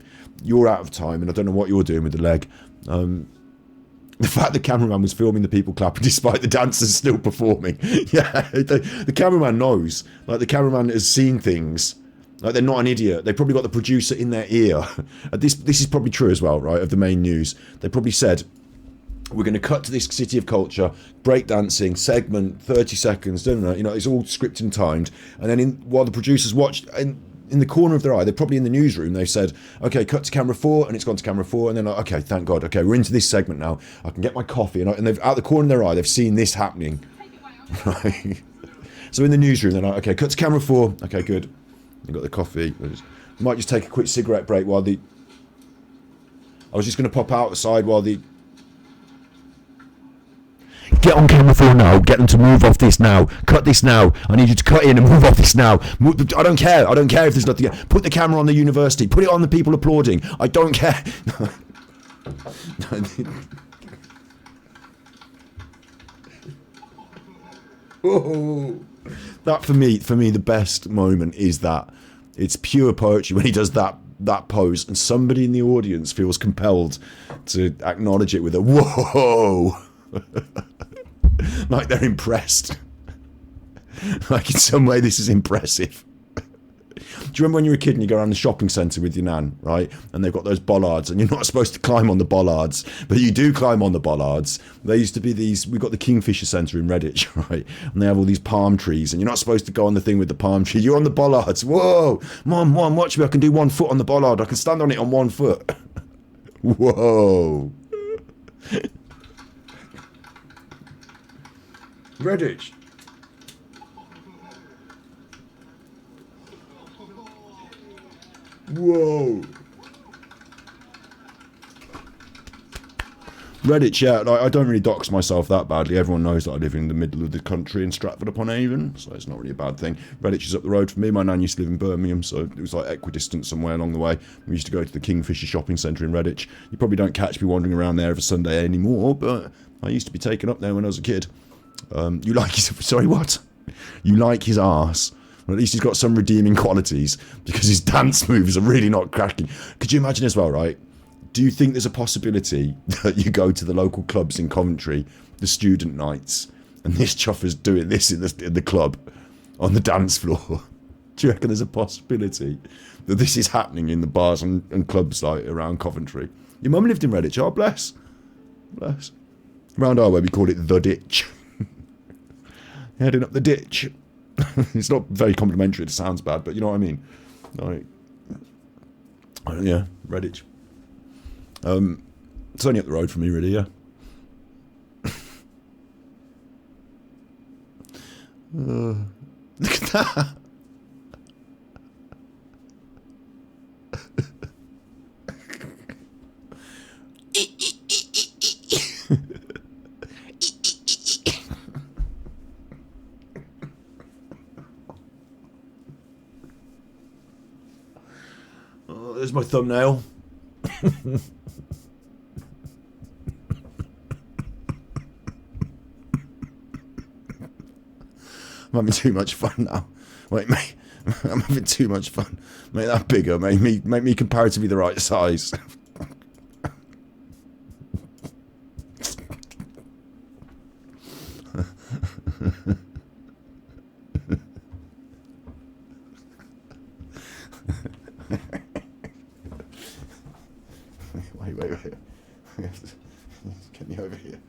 You're out of time, and I don't know what you're doing with the leg. The fact the cameraman was filming the people clapping despite the dancers still performing. Yeah, the cameraman knows. Like, the cameraman has seen things. Like, they're not an idiot. They probably got the producer in their ear. This is probably true as well, right, of the main news. They probably said, we're going to cut to this city of culture, breakdancing, segment, 30 seconds, don't know, you know, it's all scripted and timed. And then while the producers watched, in the corner of their eye, they're probably in the newsroom, they said, okay, cut to camera 4, and it's gone to camera 4, and then like, okay, thank God, okay, we're into this segment now. I can get my coffee, and they've, out the corner of their eye, they've seen this happening. Right? So in the newsroom, they're like, okay, cut to camera 4, okay, good. You got the coffee. Might just take a quick cigarette break while the... I was just going to pop outside while the... Get on camera 4 now. Get them to move off this now. Cut this now. I need you to cut in and move off this now. I don't care. I don't care if there's nothing... Put the camera on the university. Put it on the people applauding. I don't care. Oh, that for me, the best moment is that it's pure poetry when he does that pose, and somebody in the audience feels compelled to acknowledge it with a whoa, like they're impressed. Like, in some way, this is impressive. Do you remember when you were a kid and you go around the shopping centre with your nan, right? And they've got those bollards, and you're not supposed to climb on the bollards, but you do climb on the bollards. There used to be these. We've got the Kingfisher Centre in Redditch, right? And they have all these palm trees, and you're not supposed to go on the thing with the palm tree. You're on the bollards. Whoa, Mom, watch me! I can do 1 foot on the bollard. I can stand on it on 1 foot. Whoa. Redditch. Whoa. Redditch, yeah, like, I don't really dox myself that badly. Everyone knows that I live in the middle of the country in Stratford-upon-Avon, so it's not really a bad thing. Redditch is up the road from me. My nan used to live in Birmingham, so it was like equidistant somewhere along the way. We used to go to the Kingfisher shopping centre in Redditch. You probably don't catch me wandering around there every Sunday anymore, but I used to be taken up there when I was a kid. You like his... Sorry, what? You like his arse? Well, at least he's got some redeeming qualities, because his dance moves are really not cracking. Could you imagine as well, right? Do you think there's a possibility that you go to the local clubs in Coventry, the student nights, and this chuffer's doing this in the club, on the dance floor? Do you reckon there's a possibility that this is happening in the bars and clubs like around Coventry? Your mum lived in Redditch, oh bless. Bless. Around our way we call it the ditch. Heading up the ditch. It's not very complimentary, it sounds bad, but you know what I mean. Like, yeah, Redditch. It's only up the road from me, really, yeah. Look at that. Oh, there's my thumbnail. I'm having too much fun now. Wait, mate, I'm having too much fun. Make that bigger. Make me comparatively the right size. Wait. Get me over here.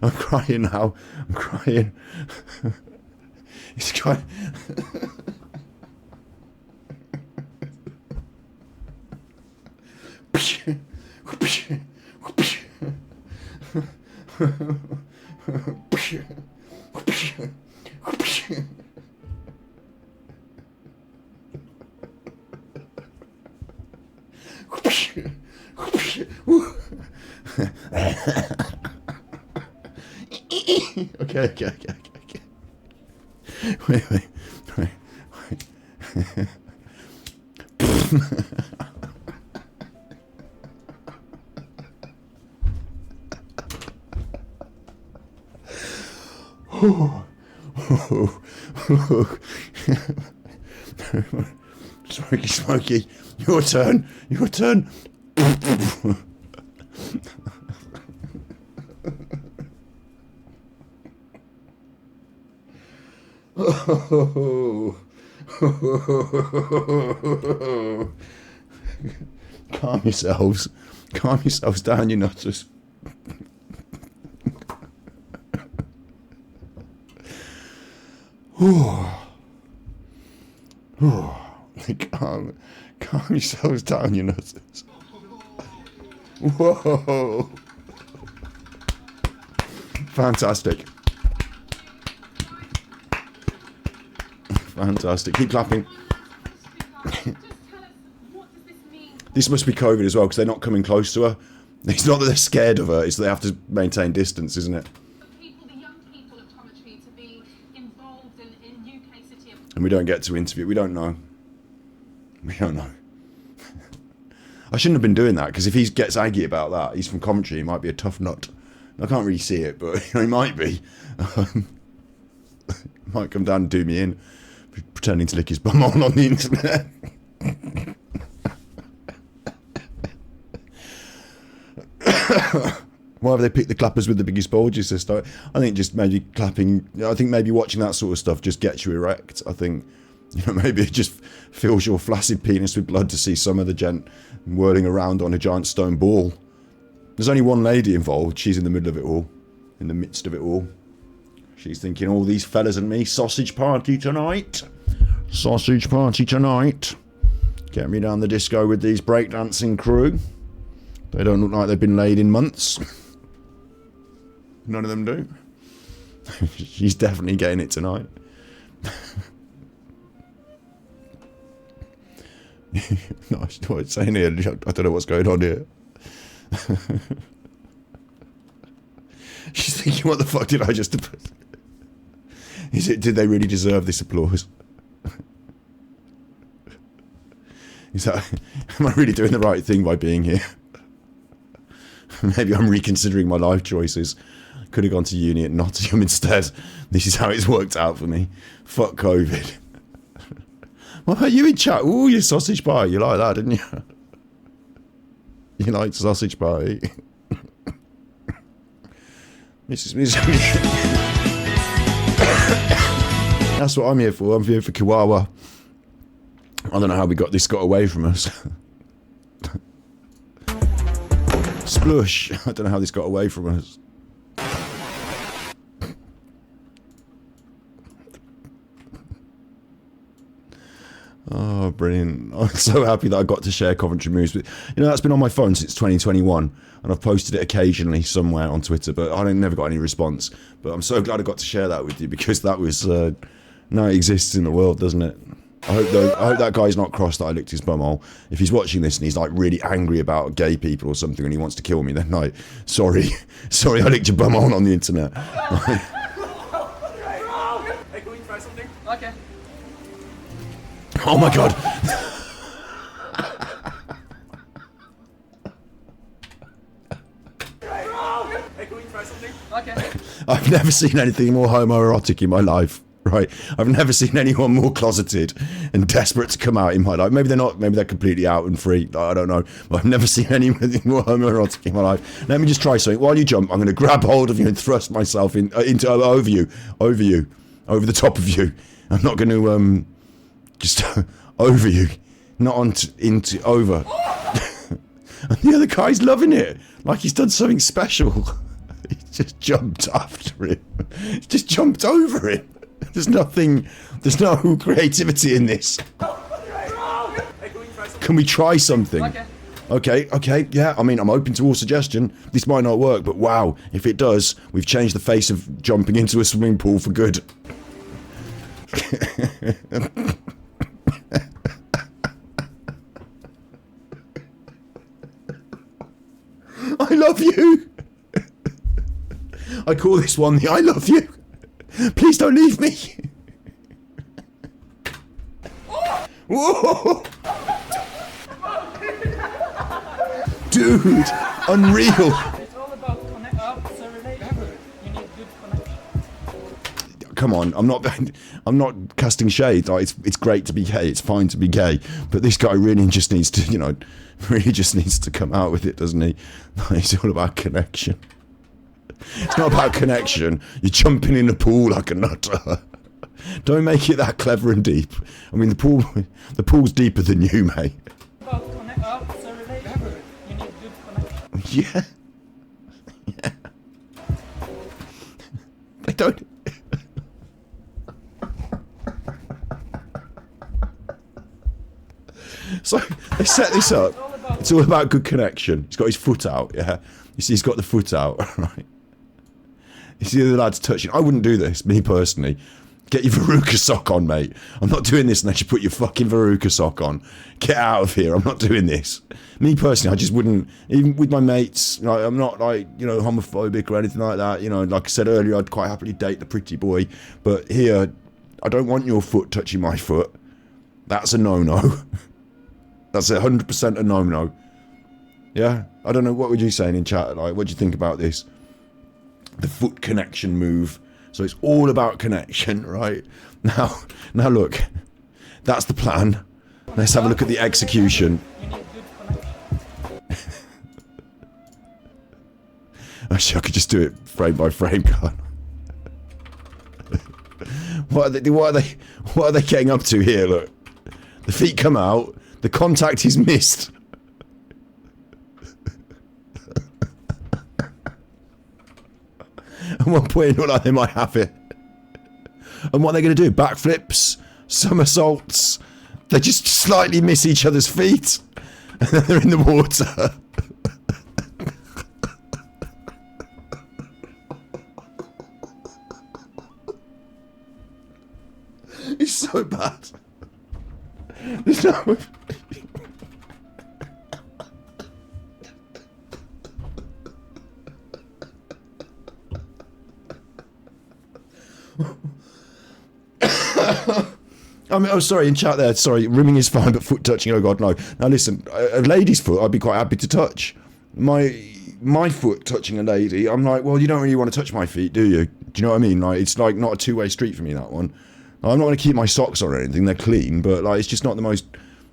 I'm crying now. I'm crying. He's crying. Okay. Wait. Smokey, your turn. Calm yourselves down, you nutters. Calm yourselves down, you nutters. Whoa. Fantastic. Keep clapping. Just tell us, what does this mean This must be COVID as well, because they're not coming close to her. It's not that they're scared of her, it's that they have to maintain distance, isn't it? for people, the young people of Coventry, to be involved in UK City of And we don't get to interview. We don't know. We don't know. I shouldn't have been doing that, because if he gets aggy about that, he's from Coventry, he might be a tough nut. I can't really see it, but he might be. Might come down and do me in, pretending to lick his bum on the internet. Why have they picked the clappers with the biggest bulges this time? I think just maybe clapping, I think maybe watching that sort of stuff just gets you erect. I think, you know, maybe it just fills your flaccid penis with blood to see some other gent whirling around on a giant stone ball. There's only one lady involved. She's in the middle of it all. In the midst of it all. She's thinking, all these fellas and me, sausage party tonight. Sausage party tonight. Get me down the disco with these breakdancing crew. They don't look like they've been laid in months. None of them do. She's definitely getting it tonight. No, what it's saying here, I don't know what's going on here. She's thinking, what the fuck did I just... Did they really deserve this applause? Am I really doing the right thing by being here? Maybe I'm reconsidering my life choices. Could have gone to uni at Nottingham instead. This is how it's worked out for me. Fuck COVID. What about you in chat? Ooh, your sausage pie. You like that, didn't you? You like sausage pie. Mrs. That's what I'm here for. I'm here for Chihuahua. I don't know how we got away from us. Splush. I don't know how this got away from us. Oh, brilliant. I'm so happy that I got to share Coventry moves. But, you know, that's been on my phone since 2021. And I've posted it occasionally somewhere on Twitter, but I never got any response. But I'm so glad I got to share that with you, because that was... now it exists in the world, doesn't it? I hope that guy's not cross that I licked his bumhole. If he's watching this and he's like really angry about gay people or something and he wants to kill me, then like, sorry, I licked your bumhole on the internet. Hey, can we try something? Okay. Oh my god. Hey, can we try something? Okay. I've never seen anything more homoerotic in my life. Right, I've never seen anyone more closeted and desperate to come out in my life. Maybe they're not. Maybe they're completely out and free. I don't know. But I've never seen anything more homoerotic in my life. Let me just try something. While you jump, I'm going to grab hold of you and thrust myself into over you, over the top of you. I'm not going to just over you, not into over. And the other guy's loving it, like he's done something special. He just jumped after him. He just jumped over him. There's no creativity in this. Can we try something? Okay, yeah, I mean, I'm open to all suggestion. This might not work, but wow, if it does, we've changed the face of jumping into a swimming pool for good. I love you. I call this one the I love you. Please don't leave me. Whoa. Dude, unreal. It's all about it's a relationship. You need good connection. Come on, I'm not casting shade. Like, it's great to be gay. It's fine to be gay, but this guy really just needs to, you know, really just needs to come out with it, doesn't he? It's all about connection. It's not about connection. You're jumping in the pool like a nutter. Don't make it that clever and deep. I mean, the pool's deeper than you, mate. It's a relationship. You need good connection. Yeah. They don't. So they set this up. It's all about good connection. He's got his foot out. Yeah. You see, he's got the foot out. Right. You see the other lad's touching. I wouldn't do this, me personally. Get your Veruca sock on, mate. I'm not doing this unless you put your fucking Veruca sock on. Get out of here. I'm not doing this. Me personally, I just wouldn't, even with my mates, like, I'm not like, you know, homophobic or anything like that. You know, like I said earlier, I'd quite happily date the pretty boy. But here, I don't want your foot touching my foot. That's a no-no. That's 100% a no-no. Yeah? I don't know, what were you saying in chat? Like, what do you think about this? The foot connection move. So it's all about connection, right? Now look, that's the plan. Let's have a look at the execution. Actually, I could just do it frame by frame, can't I? What are they getting up to here? Look, the feet come out. The contact is missed. At one point, it looked like they might have it. And what are they going to do? Backflips? Somersaults? They just slightly miss each other's feet. And then they're in the water. It's so bad. There's no... I mean, oh, sorry, in chat there, sorry, rimming is fine, but foot touching, oh god, no. Now listen, a lady's foot, I'd be quite happy to touch. My foot touching a lady, I'm like, well, you don't really want to touch my feet, do you? Do you know what I mean? Like, it's like not a two-way street for me, that one. I'm not going to keep my socks on or anything, they're clean, but like, it's just not the most,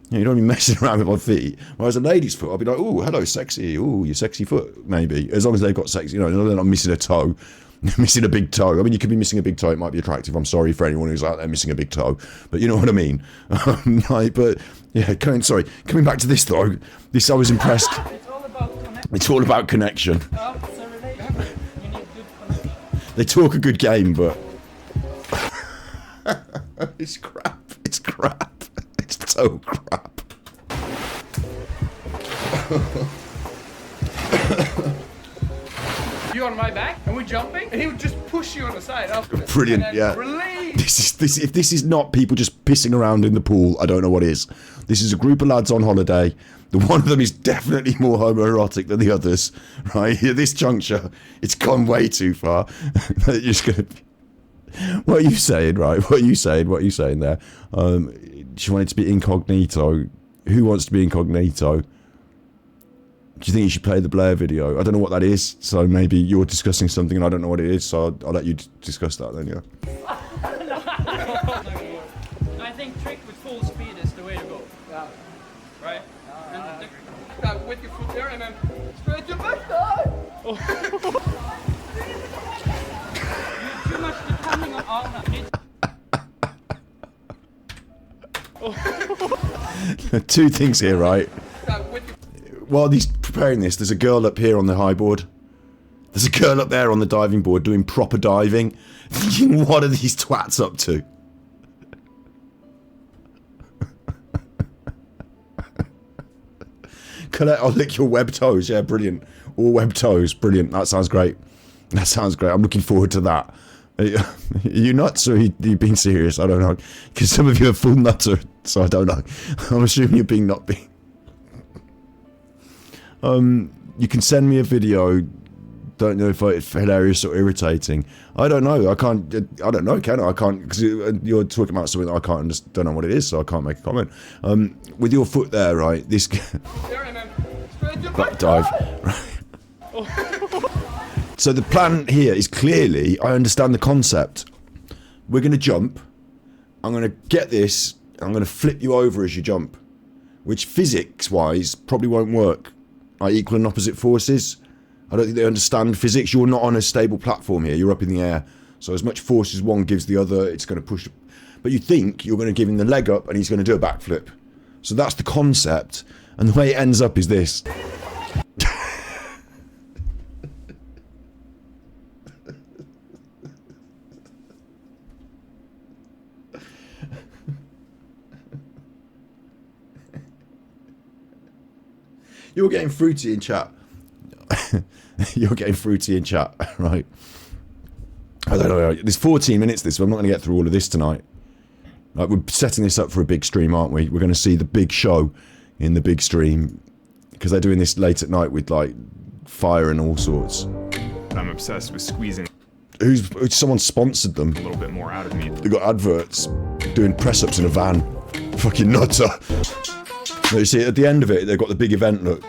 you know, you don't be messing around with my feet. Whereas a lady's foot, I'll be like, oh, hello, sexy, oh, your sexy foot, maybe. As long as they've got sexy, you know, they're not missing a toe. Missing a big toe. I mean, you could be missing a big toe. It might be attractive. I'm sorry for anyone who's out there missing a big toe, but you know what I mean. Like, but yeah, coming back to this though. This I was impressed. It's all about connection. They talk a good game, but it's crap. It's crap. It's so crap. You on my back, and we're jumping, and he would just push you on the side after. Brilliant, yeah. This if this is not people just pissing around in the pool, I don't know what is. This is a group of lads on holiday. The one of them is definitely more homoerotic than the others, right? At this juncture, it's gone way too far. You're just gonna. What are you saying, right? What are you saying there? She wanted to be incognito. Who wants to be incognito? Do you think you should play the Blair video? I don't know what that is, so maybe you're discussing something and I don't know what it is, so I'll let you discuss that then, yeah. I think trick with full speed is the way to go. Yeah. Right? With your foot there and then spread your back side. You're too much depending on Arna. Two things here, right? While he's preparing this, there's a girl up here on the high board. There's a girl up there on the diving board doing proper diving. Thinking, what are these twats up to? Colette, I'll lick your web toes. Yeah, brilliant. All web toes. Brilliant. That sounds great. That sounds great. I'm looking forward to that. Are you nuts or are you being serious? I don't know. Because some of you are full nutter, so I don't know. I'm assuming you're not being... You can send me a video. Don't know if it's hilarious or irritating. I don't know. I don't know, can I? I can't, because you're talking about something that I can't don't know what it is, so I can't make a comment. With your foot there, right? This back dive. Right. So the plan here is clearly, I understand the concept. We're going to jump. I'm going to get this. I'm going to flip you over as you jump, which physics-wise probably won't work. Like equal and opposite forces. I don't think they understand physics. You're not on a stable platform here. You're up in the air. So as much force as one gives the other, it's going to push. But you think you're going to give him the leg up and he's going to do a backflip. So that's the concept. And the way it ends up is this. You're getting fruity in chat. You're getting fruity in chat, right? I don't know. There's 14 minutes this, so I'm not going to get through all of this tonight. Like, we're setting this up for a big stream, aren't we? We're going to see the big show in the big stream because they're doing this late at night with like fire and all sorts. I'm obsessed with squeezing. Someone sponsored them. A little bit more out of me. They got adverts doing press-ups in a van. Fucking nutter. No, you see, at the end of it, they've got the big event. Look,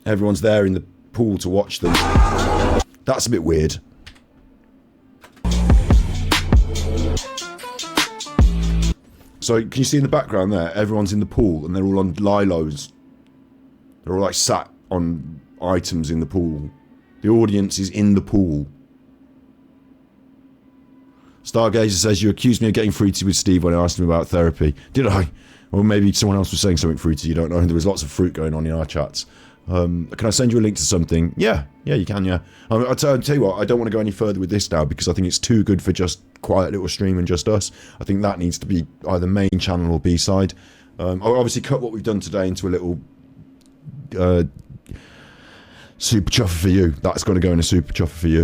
everyone's there in the pool to watch them. That's a bit weird. So can you see in the background there? Everyone's in the pool and they're all on lilos. They're all like sat on items in the pool. The audience is in the pool. Stargazer says, you accused me of getting fruity with Steve when I asked him about therapy. Did I? Or maybe someone else was saying something fruity, you don't know. There was lots of fruit going on in our chats. Can I send you a link to something? Yeah, you can, yeah. I'll tell you what, I don't want to go any further with this now because I think it's too good for just quiet little stream and just us. I think that needs to be either main channel or B-side. I'll obviously cut what we've done today into a little super chuffer for you. That's going to go in a super chuffer for you.